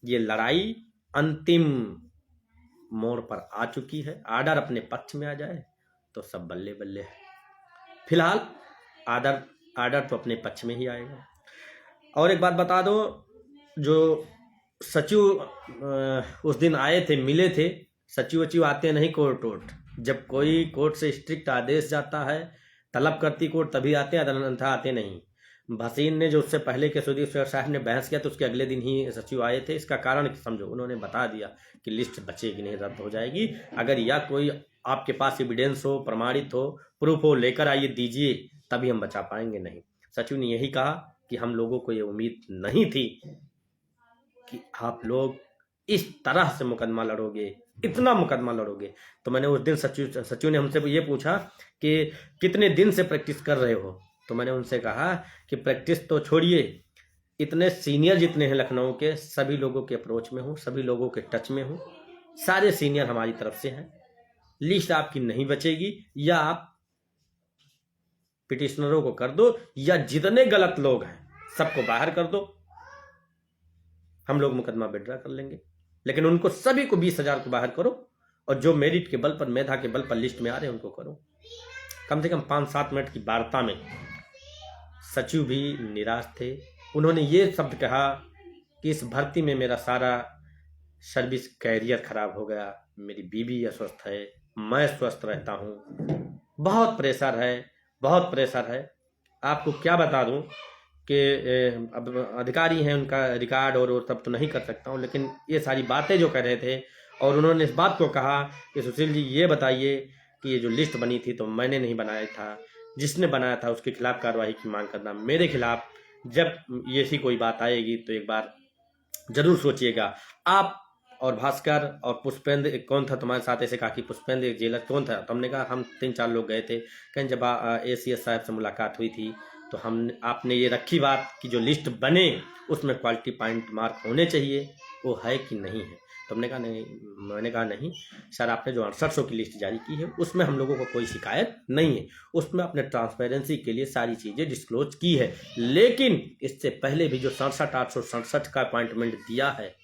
ये लड़ाई अंतिम मोड़ पर आ चुकी है। आर्डर अपने पक्ष में आ जाए तो सब बल्ले बल्ले है। फिलहाल आर्डर तो अपने पक्ष में ही आएगा। और एक बात बता दो, जो सचिव उस दिन आए थे, मिले थे, सचिव आते नहीं कोर्ट। जब कोई कोर्ट से स्ट्रिक्ट आदेश जाता है, तलब करती कोर्ट, तभी आते हैं, अन्यथा आते नहीं। भसीन ने जो उससे पहले के सुदीप साहब ने बहस किया तो उसके अगले दिन ही सचिव आए थे। इसका कारण समझो, उन्होंने बता दिया कि लिस्ट बचेगी नहीं, रद्द हो जाएगी। अगर या कोई आपके पास एविडेंस हो, प्रमाणित हो, प्रूफ हो, लेकर आइए, दीजिए, तभी हम बचा पाएंगे। नहीं, सचिव ने यही कहा कि हम लोगों को ये उम्मीद नहीं थी कि आप लोग इस तरह से मुकदमा लड़ोगे, इतना मुकदमा लड़ोगे। तो मैंने उस दिन सचिव ने हमसे ये पूछा कि कितने दिन से प्रैक्टिस कर रहे हो। तो मैंने उनसे कहा कि प्रैक्टिस तो छोड़िए, इतने सीनियर जितने हैं लखनऊ के, सभी लोगों के अप्रोच में हूँ, सभी लोगों के टच में हूँ, सारे सीनियर हमारी तरफ से हैं। लिस्ट आपकी नहीं बचेगी, या आप पिटिशनरों को कर दो, या जितने गलत लोग हैं सबको बाहर कर दो, हम लोग मुकदमा विड्रा कर लेंगे। लेकिन उनको सभी को 20,000 को बाहर करो, और जो मेरिट के बल पर, मेधा के बल पर लिस्ट में आ रहे हैं उनको करो। कम से कम 5-7 मिनट की वार्ता में सचिव भी निराश थे। उन्होंने ये शब्द कहा कि इस भर्ती में मेरा सारा सर्विस कैरियर खराब हो गया, मेरी बीवी अस्वस्थ है, मैं स्वस्थ रहता हूँ, बहुत प्रेशर है, बहुत प्रेशर है। आपको क्या बता दूँ कि अब अधिकारी हैं, उनका रिकॉर्ड और सब तो नहीं कर सकता हूँ, लेकिन ये सारी बातें जो कर रहे थे, और उन्होंने इस बात को कहा कि सुशील जी ये बताइए कि ये जो लिस्ट बनी थी तो मैंने नहीं बनाया था, जिसने बनाया था उसके खिलाफ कार्रवाई की मांग करना। मेरे खिलाफ जब ये सी कोई बात आएगी तो एक बार जरूर सोचिएगा। आप और भास्कर और पुष्पेंद्र, कौन था तुम्हारे साथ, ऐसे कहा कि पुष्पेंद्र एक जेलर कौन था, तो हमने कहा हम 3-4 लोग गए थे। कहीं जब ACS साहब से मुलाकात हुई थी तो आपने ये रखी बात कि जो लिस्ट बने उसमें क्वालिटी पॉइंट मार्क होने चाहिए, वो है कि नहीं है। तो हमने कहा नहीं, मैंने कहा नहीं सर, आपने जो 6800 की लिस्ट जारी की है उसमें हम लोगों को कोई शिकायत नहीं है, उसमें अपने ट्रांसपेरेंसी के लिए सारी चीज़ें डिस्क्लोज की है। लेकिन इससे पहले भी जो 67,867 का अपॉइंटमेंट दिया है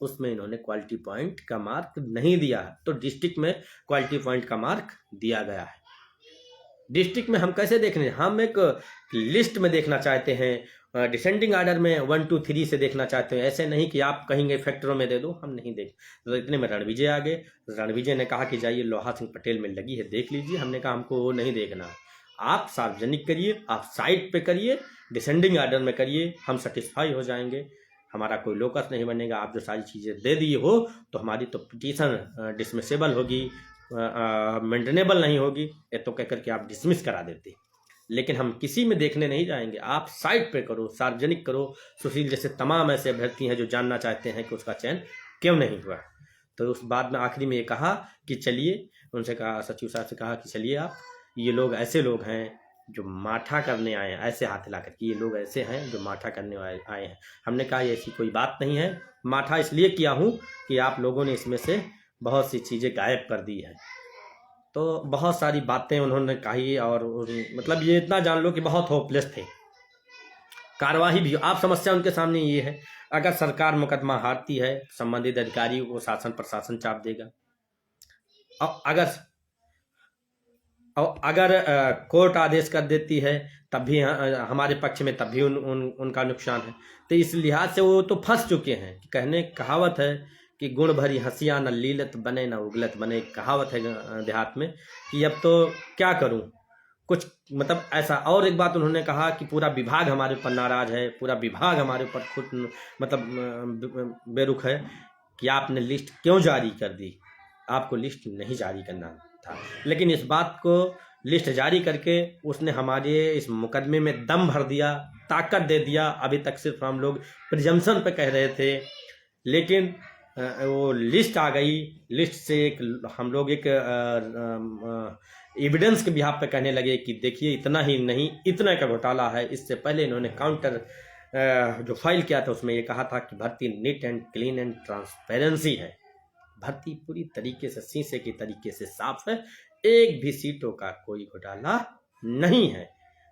उसमें इन्होंने क्वालिटी पॉइंट का मार्क नहीं दिया है। तो डिस्ट्रिक्ट में क्वालिटी पॉइंट का मार्क दिया गया है। डिस्ट्रिक्ट में हम कैसे देख रहे हैं, हम एक लिस्ट में देखना चाहते हैं, डिसेंडिंग आर्डर में 1, 2, 3 से देखना चाहते हैं। ऐसे नहीं कि आप कहेंगे फैक्टरों में दे दो, हम नहीं देख। तो इतने में रणविजय आ गए। रणविजय ने कहा कि जाइए लोहा सिंह पटेल में लगी है, देख लीजिए। हमने कहा हमको वो नहीं देखना, आप सार्वजनिक करिए, आप साइट पे करिए, डिसेंडिंग आर्डर में करिए, हम सेटिस्फाई हो जाएंगे, हमारा कोई लोकस नहीं बनेगा। आप जो सारी चीज़ें दे दिए हो तो हमारी तो पिटीशन डिसमिसेबल होगी, मेंटेनेबल नहीं होगी, ये तो कह करके आप डिसमिस करा देते। लेकिन हम किसी में देखने नहीं जाएंगे, आप साइट पे करो, सार्वजनिक करो। सुशील जैसे तमाम ऐसे अभ्यर्थी हैं जो जानना चाहते हैं कि उसका चयन क्यों नहीं हुआ। तो उस बाद में आखिरी में ये कहा कि चलिए, उनसे कहा, सचिव साहब से कहा कि चलिए आप, ये लोग ऐसे लोग हैं जो माठा करने आए हैं, ऐसे हाथ हिला कर कि ये लोग ऐसे हैं जो माठा करने आए हैं। हमने कहा ऐसी कोई बात नहीं है, माठा इसलिए किया हूँ कि आप लोगों ने इसमें से बहुत सी चीज़ें गायब कर दी है। तो बहुत सारी बातें उन्होंने कही, और मतलब ये इतना जान लो कि बहुत होपलेस थे। कार्यवाही भी, आप समस्या उनके सामने ये है, अगर सरकार मुकदमा हारती है संबंधित अधिकारियों को शासन प्रशासन चाप देगा, और अगर कोर्ट आदेश कर देती है तब भी हमारे पक्ष में तब भी उनका नुकसान है। तो इस लिहाज से वो तो फंस चुके हैं। कहने कहावत है कि गुण भरी हंसियाँ न लीलत बने न उगलत बने, कहावत है देहात में कि अब तो क्या करूं कुछ, मतलब ऐसा। और एक बात उन्होंने कहा कि पूरा विभाग हमारे ऊपर नाराज है, पूरा विभाग हमारे ऊपर खुद मतलब बेरुख है कि आपने लिस्ट क्यों जारी कर दी, आपको लिस्ट नहीं जारी करना था। लेकिन इस बात को लिस्ट जारी करके उसने हमारे इस मुकदमे में दम भर दिया, ताकत दे दिया। अभी तक सिर्फ हम लोग प्रिजम्पशन पे कह रहे थे, लेकिन वो लिस्ट आ गई। लिस्ट से एक हम लोग एक एविडेंस के बिहाफ पे कहने लगे कि देखिए इतना ही नहीं, इतना का घोटाला है। इससे पहले इन्होंने काउंटर जो फाइल किया था उसमें ये कहा था कि भर्ती neat and clean and transparency है, भर्ती पूरी तरीके से शीशे की तरीके से साफ है, एक भी सीटों का कोई घोटाला नहीं है।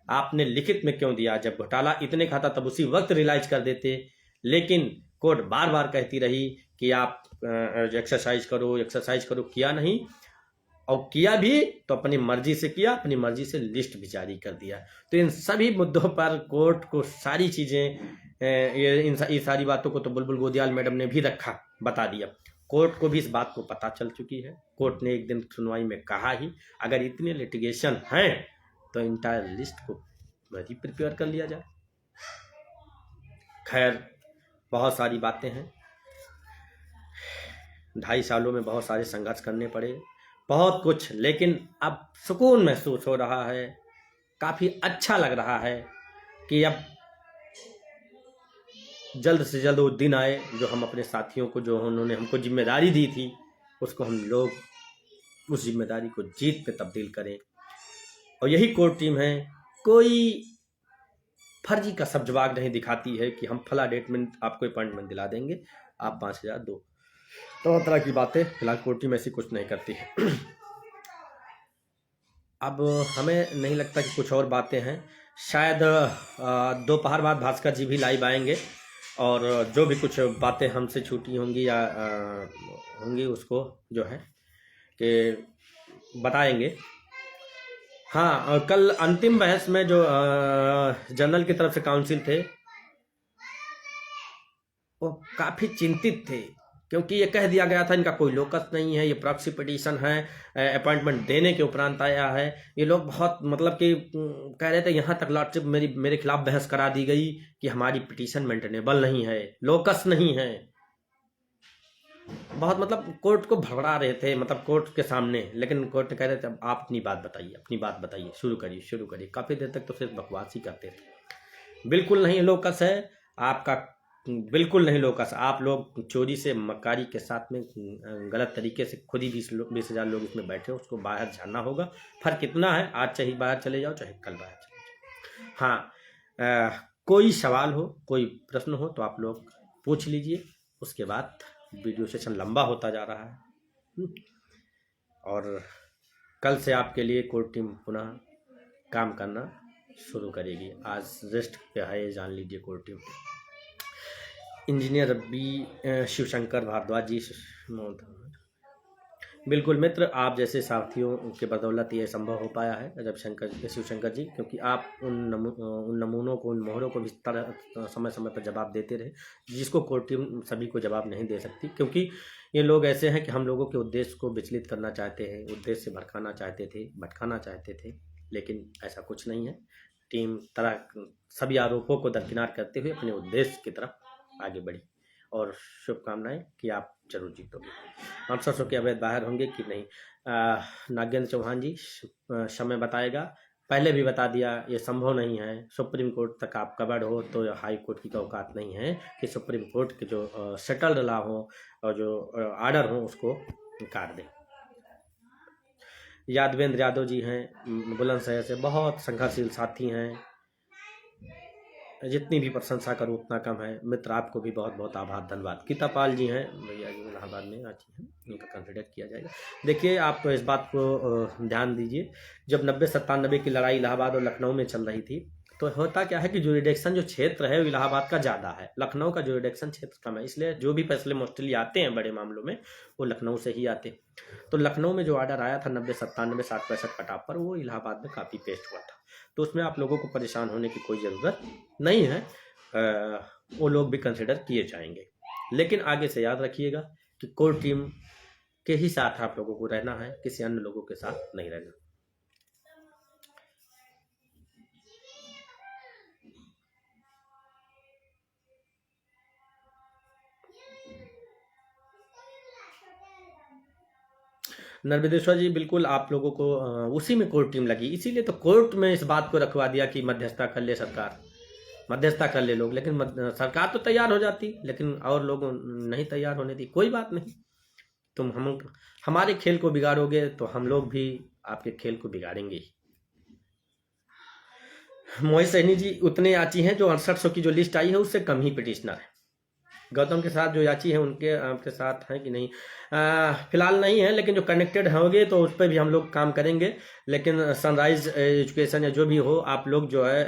आपने लिखित में क्यों दिया? जब घोटाला इतने का था तब उसी वक्त रियलाइज कर देते। लेकिन कोर्ट बार बार कहती रही कि आप एक्सरसाइज करो, किया नहीं। और किया भी तो अपनी मर्जी से किया, अपनी मर्जी से लिस्ट भी जारी कर दिया। तो इन सभी मुद्दों पर कोर्ट को सारी चीज़ें, ये सारी बातों को तो बुलबुल गोदियाल मैडम ने भी रखा, बता दिया। कोर्ट को भी इस बात को पता चल चुकी है। कोर्ट ने एक दिन सुनवाई में कहा ही, अगर इतने लिटिगेशन हैं तो इंटायर लिस्ट को वही प्रिपेयर कर लिया जाए। खैर, बहुत सारी बातें हैं। 2.5 सालों में बहुत सारे संघर्ष करने पड़े, बहुत कुछ, लेकिन अब सुकून महसूस हो रहा है। काफ़ी अच्छा लग रहा है कि अब जल्द से जल्द वो दिन आए जो हम अपने साथियों को, जो उन्होंने हमको जिम्मेदारी दी थी, उसको हम लोग उस जिम्मेदारी को जीत पे तब्दील करें। और यही कोर टीम है। कोई फर्जी का सब जवाब नहीं दिखाती है कि हम फला डेट में आपको अपॉइंटमेंट दिला देंगे, आप 5,000 दो। तो तरह की बातें फिलहाल कोर टीम ऐसी कुछ नहीं करती है। अब हमें नहीं लगता कि कुछ और बातें हैं। शायद दोपहर बाद भास्कर जी भी लाइव आएंगे और जो भी कुछ बातें हमसे छूटी होंगी या होंगी उसको जो है कि बताएंगे। हाँ, कल अंतिम बहस में जो जनरल की तरफ से काउंसिल थे वो काफ़ी चिंतित थे, क्योंकि ये कह दिया गया था इनका कोई लोकस नहीं है, ये प्रॉक्सी पिटीशन है, अपॉइंटमेंट देने के उपरांत आया है। ये लोग बहुत मतलब कि कह रहे थे, यहाँ तक लॉर्डशिप मेरे खिलाफ बहस करा दी गई कि हमारी पिटीशन मेंटेनेबल नहीं है, लोकस नहीं है। बहुत मतलब कोर्ट को भड़बड़ा रहे थे, मतलब कोर्ट के सामने। लेकिन कोर्ट ने कह रहे थे आप अपनी बात बताइए, शुरू करिए। काफ़ी देर तक तो सिर्फ बकवास ही करते थे। बिल्कुल नहीं लोकस है आपका, बिल्कुल नहीं लोकस। आप लोग चोरी से, मक्कारी के साथ में गलत तरीके से खुद ही 20,000 लोग इसमें बैठे, उसको बाहर झाड़ना होगा। फर्क इतना है, आज चाहे बाहर चले जाओ, चाहे कल बाहर चले जाओ। हाँ, कोई सवाल हो, कोई प्रश्न हो तो आप लोग पूछ लीजिए। उसके बाद वीडियो सेशन लंबा होता जा रहा है और कल से आपके लिए कोर टीम पुनः काम करना शुरू करेगी। आज रेस्ट पे है, ये जान लीजिए कोर टीम। इंजीनियर रब्बी शिवशंकर भारद्वाज जी, बिल्कुल मित्र, आप जैसे साथियों के बदौलत ये संभव हो पाया है शिवशंकर जी, क्योंकि आप उन नमूनों को, उन मोहरों को भी समय समय पर जवाब देते रहे, जिसको कोर टीम सभी को जवाब नहीं दे सकती। क्योंकि ये लोग ऐसे हैं कि हम लोगों के उद्देश्य को विचलित करना चाहते हैं, उद्देश्य से भटकाना चाहते थे, लेकिन ऐसा कुछ नहीं है। टीम सभी आरोपों को दरकिनार करते हुए अपने उद्देश्य की तरफ आगे बढ़ी और शुभकामनाएं कि आप जरूर जीतोगे। हम सरसों के अवैध बाहर होंगे कि नहीं, नागेंद्र चौहान जी समय बताएगा। पहले भी बता दिया, ये संभव नहीं है। सुप्रीम कोर्ट तक आप कवर्ड हो तो हाई कोर्ट की औकात नहीं है कि सुप्रीम कोर्ट के जो सेटल्ड लॉ हो और जो आर्डर हो उसको काट दें। यादवेंद्र यादव जी हैं बुलंदशहर से, बहुत संघर्षशील साथी हैं, जितनी भी प्रशंसा करूँ उतना कम है। मित्र, आपको भी बहुत बहुत आभार, धन्यवाद। गीता पाल जी हैं, भैया जी इलाहाबाद में आती हैं, उनका कंसिडर किया जाएगा। देखिए, आप इस बात को ध्यान दीजिए, जब 90-97 की लड़ाई इलाहाबाद और लखनऊ में चल रही थी तो होता क्या है कि जुरिडिक्शन जो क्षेत्र है वो इलाहाबाद का ज़्यादा है, लखनऊ का जुरिडिक्शन क्षेत्र कम है, इसलिए जो भी फैसले मोस्टली आते हैं बड़े मामलों में वो लखनऊ से ही आते हैं। तो लखनऊ में जो ऑर्डर आया था 90, 97, 60, 65 कटाप पर, वो इलाहाबाद में काफ़ी पेस्ट हुआ था। तो उसमें आप लोगों को परेशान होने की कोई ज़रूरत नहीं है, वो लोग भी कंसिडर किए जाएंगे। लेकिन आगे से याद रखिएगा कि कोर टीम के ही साथ आप लोगों को रहना है, किसी अन्य लोगों के साथ नहीं रहना। नर्मदेश्वर जी, बिल्कुल आप लोगों को उसी में कोर्ट टीम लगी, इसीलिए तो कोर्ट में इस बात को रखवा दिया कि मध्यस्थता कर ले सरकार, मध्यस्थता कर ले लोग। लेकिन सरकार तो तैयार हो जाती, लेकिन और लोग नहीं तैयार होने दी। कोई बात नहीं, तुम हमारे खेल को बिगाड़ोगे तो हम लोग भी आपके खेल को बिगाड़ेंगे ही। मोहित सैनी जी उतने याची हैं, जो 6800 की जो लिस्ट आई है उससे कम ही पिटिशनर है। गौतम के साथ जो याची है उनके आपके साथ हैं कि नहीं? फिलहाल नहीं है, लेकिन जो कनेक्टेड होंगे तो उस पर भी हम लोग काम करेंगे। लेकिन सनराइज एजुकेशन या जो भी हो, आप लोग जो है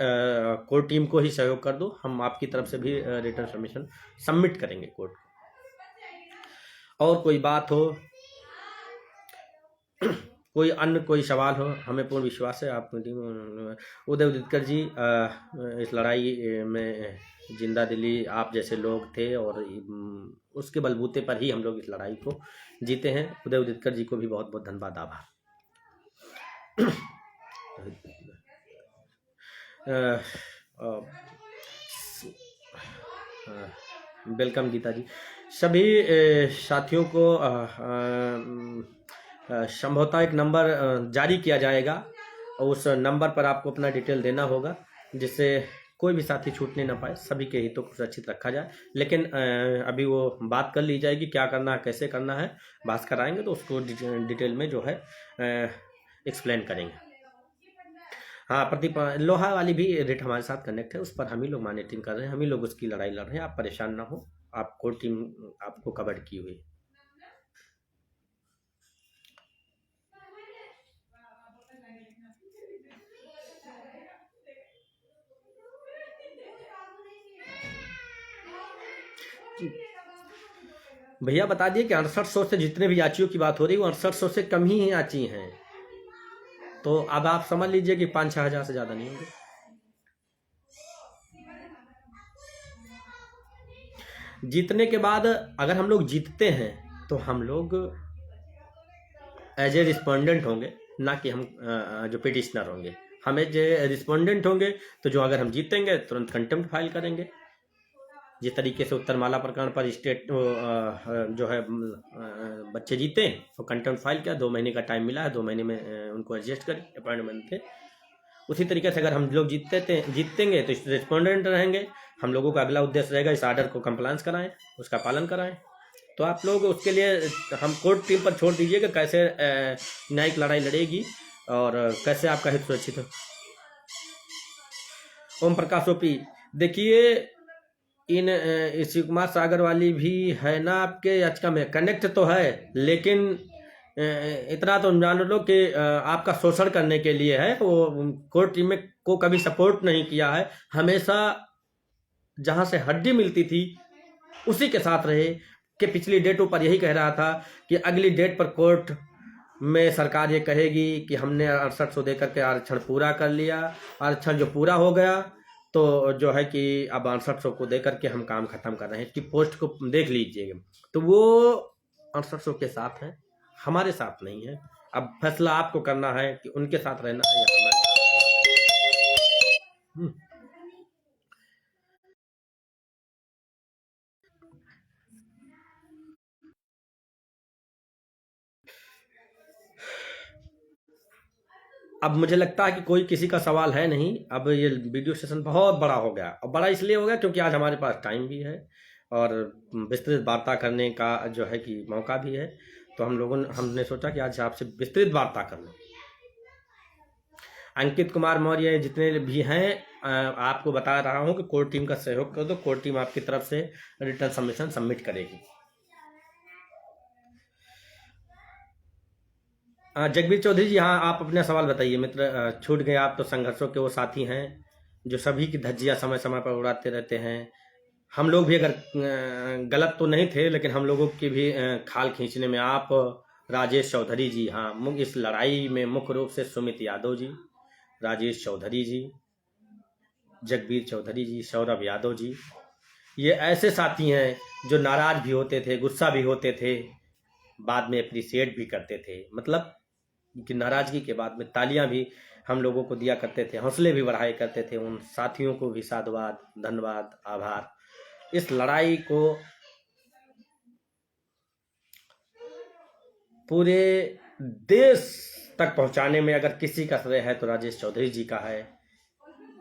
कोर्ट टीम को ही सहयोग कर दो, हम आपकी तरफ से भी रिटर्न सबमिशन सबमिट करेंगे कोर्ट को। और कोई बात हो, कोई अन्य कोई सवाल हो, हमें पूर्ण विश्वास है आप उदय उदितकर जी इस लड़ाई में जिंदा दिली आप जैसे लोग थे, और उसके बलबूते पर ही हम लोग इस लड़ाई को जीते हैं। उदय उदितकर जी को भी बहुत बहुत धन्यवाद, आभार। वेलकम गीता जी। सभी साथियों को संभवतः एक नंबर जारी किया जाएगा, और उस नंबर पर आपको अपना डिटेल देना होगा, जिससे कोई भी साथी छूटने ना पाए, सभी के हितों को सुरक्षित रखा जाए। लेकिन अभी वो बात कर ली जाएगी, क्या करना है, कैसे करना है, भास्कर आएंगे तो उसको डिटेल में जो है एक्सप्लेन करेंगे। हाँ, प्रदीप लोहा वाली भी रेट हमारे साथ कनेक्ट है, उस पर हम ही लोग मॉनिटरिंग कर रहे हैं, हम ही लोग उसकी लड़ाई लड़ रहे हैं। आप परेशान ना हो, आपको टीम आपको कवर की हुई। भैया बता दिए कि 6800 से जितने भी याचियों की बात हो रही है वो 6800 से कम ही याची हैं। तो अब आप समझ लीजिए कि 5-6 हजार से ज्यादा नहीं होंगे। जीतने के बाद अगर हम लोग जीतते हैं तो हम लोग एज ए रिस्पोंडेंट होंगे, ना कि हम जो पिटिशनर होंगे। हम एज ए रिस्पोंडेंट होंगे तो जो अगर हम जीतेंगे तुरंत कंटेम्प्ट फाइल करेंगे। जिस तरीके से उत्तरमाला प्रकरण पर स्टेट जो है बच्चे जीते तो कंटेम्प्ट फाइल किया, 2 महीने का टाइम मिला है, 2 महीने में उनको एडजस्ट करें अपॉइंटमेंट थे। उसी तरीके से अगर हम लोग जीतेंगे तो रिस्पोंडेंट रहेंगे। हम लोगों का अगला उद्देश्य रहेगा इस आर्डर को कंप्लायंस कराएं, उसका पालन कराएं। तो आप लोग उसके लिए हम कोर्ट टीम पर छोड़ दीजिए कि कैसे न्यायिक लड़ाई लड़ेगी और कैसे आपका हित सुरक्षित हो। ओम प्रकाश ओपी, देखिए इन शिव कुमार सागर वाली भी है ना आपके याचिका में, कनेक्ट तो है, लेकिन इतना तो जान लो कि आपका शोषण करने के लिए है। वो कोर्ट टीम में को कभी सपोर्ट नहीं किया है, हमेशा जहां से हड्डी मिलती थी उसी के साथ रहे। कि पिछली डेटों पर यही कह रहा था कि अगली डेट पर कोर्ट में सरकार ये कहेगी कि हमने 6800 देकर के आरक्षण पूरा कर लिया। आरक्षण जो पूरा हो गया तो जो है कि अब 6800 को देकर के हम काम खत्म कर रहे हैं। इसकी पोस्ट को देख लीजिएगा, तो वो 6800 के साथ है, हमारे साथ नहीं है। अब फैसला आपको करना है कि उनके साथ रहना है या हमारे साथ। अब मुझे लगता है कि कोई किसी का सवाल है नहीं। अब ये वीडियो सेशन बहुत बड़ा हो गया, और बड़ा इसलिए हो गया क्योंकि आज हमारे पास टाइम भी है और विस्तृत वार्ता करने का जो है कि मौका भी है। तो हमने सोचा कि आज आपसे विस्तृत वार्ता कर लो। अंकित कुमार मौर्य जितने भी हैं, आपको बता रहा हूं कि कोर्ट टीम का सहयोग कर दो, कोर्ट टीम आपकी तरफ से रिटर्न सबमिशन सबमिट करेगी। जगबीर चौधरी जी, हाँ आप अपना सवाल बताइए मित्र। छूट गए आप तो संघर्षों के वो साथी हैं जो सभी की धज्जियां समय समय पर उड़ाते रहते हैं। हम लोग भी अगर गलत तो नहीं थे, लेकिन हम लोगों की भी खाल खींचने में आप, राजेश चौधरी जी, हाँ, इस लड़ाई में मुख्य रूप से सुमित यादव जी, राजेश चौधरी जी, जगबीर चौधरी जी, सौरभ यादव जी, ये ऐसे साथी हैं जो नाराज भी होते थे, गुस्सा भी होते थे, बाद में अप्रिसिएट भी करते थे। मतलब कि नाराजगी के बाद में तालियां भी हम लोगों को दिया करते थे, हौसले भी बढ़ाया करते थे। उन साथियों को भी साधुवाद, धन्यवाद, आभार। इस लड़ाई को पूरे देश तक पहुंचाने में अगर किसी का श्रेय है तो राजेश चौधरी जी का है।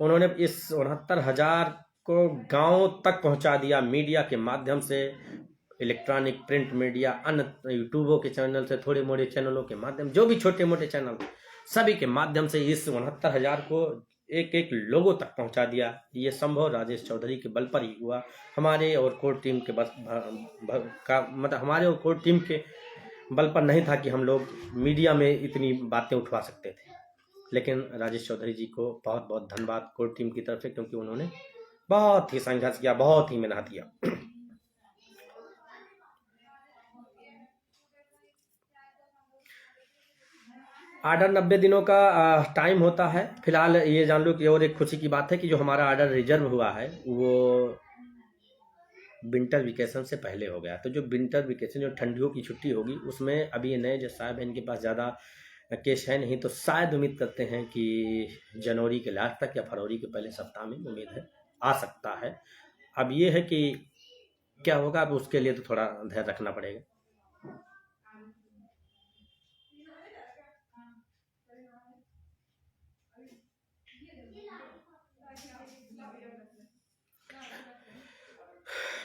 उन्होंने इस 69,000 को गांव तक पहुंचा दिया, मीडिया के माध्यम से, इलेक्ट्रॉनिक, प्रिंट मीडिया, अन्य यूट्यूबों के चैनल से, थोड़े मोड़े चैनलों के माध्यम, जो भी छोटे मोटे चैनल, सभी के माध्यम से इस 69,000 को एक एक लोगों तक पहुंचा दिया। ये संभव राजेश चौधरी के बल पर ही हुआ। हमारे और कोर टीम के मतलब हमारे और कोर टीम के बल पर नहीं था कि हम लोग मीडिया में इतनी बातें उठवा सकते थे। लेकिन राजेश चौधरी जी को बहुत बहुत धन्यवाद कोर टीम की तरफ से, क्योंकि उन्होंने बहुत ही संघर्ष किया, बहुत ही मेहनत किया। ऑर्डर 90 दिनों का टाइम होता है। फिलहाल ये जान लो कि और एक खुशी की बात है कि जो हमारा ऑर्डर रिजर्व हुआ है वो विंटर वेकेशन से पहले हो गया। तो जो विंटर वेकेशन, जो ठंडियों की छुट्टी होगी, उसमें अभी ये नए जो साहब हैं इनके पास ज़्यादा केस है नहीं, तो शायद उम्मीद करते हैं कि जनवरी के लास्ट तक या फरवरी के पहले सप्ताह में उम्मीद है आ सकता है। अब ये है कि क्या होगा, अब उसके लिए तो थोड़ा ध्यान रखना पड़ेगा।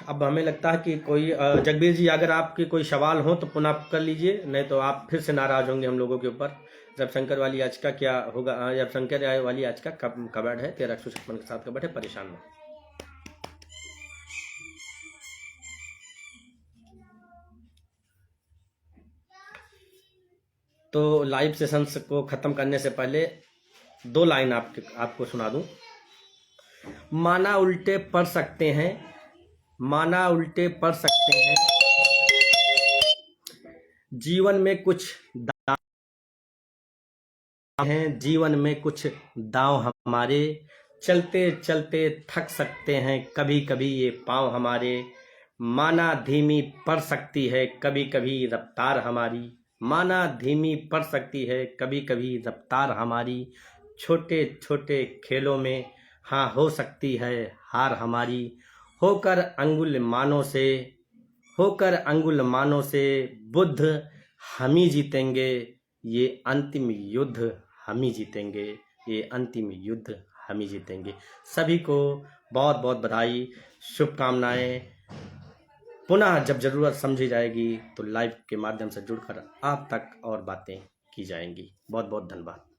अब हमें लगता है कि कोई जगबीर जी, अगर आपके कोई सवाल हो तो पुनः आप कर लीजिए, नहीं तो आप फिर से नाराज होंगे हम लोगों के ऊपर। रविशंकर वाली याचिका क्या होगा? रविशंकर वाली याचिका कवर्ड है, 1356 के साथ कवर्ड है, परेशान हो। तो लाइव सेशंस को ख़त्म करने से पहले 2 लाइन आपको सुना दूं। माना उल्टे पढ़ सकते हैं, माना उल्टे पढ़ सकते हैं, जीवन में कुछ दाव हैं, जीवन में कुछ दाव हमारे, चलते चलते थक सकते हैं कभी कभी ये पाँव हमारे। माना धीमी पड़ सकती है कभी कभी रफ्तार हमारी, माना धीमी पड़ सकती है कभी कभी रफ्तार हमारी। छोटे छोटे खेलों में हाँ हो सकती है हार हमारी। होकर अंगुल मानों से, होकर अंगुल मानों से बुद्ध हम ही जीतेंगे, ये अंतिम युद्ध हम ही जीतेंगे, ये अंतिम युद्ध हम ही जीतेंगे। सभी को बहुत बहुत बधाई, शुभकामनाएं। पुनः जब ज़रूरत समझी जाएगी तो लाइव के माध्यम से जुड़कर आप तक और बातें की जाएंगी। बहुत बहुत धन्यवाद।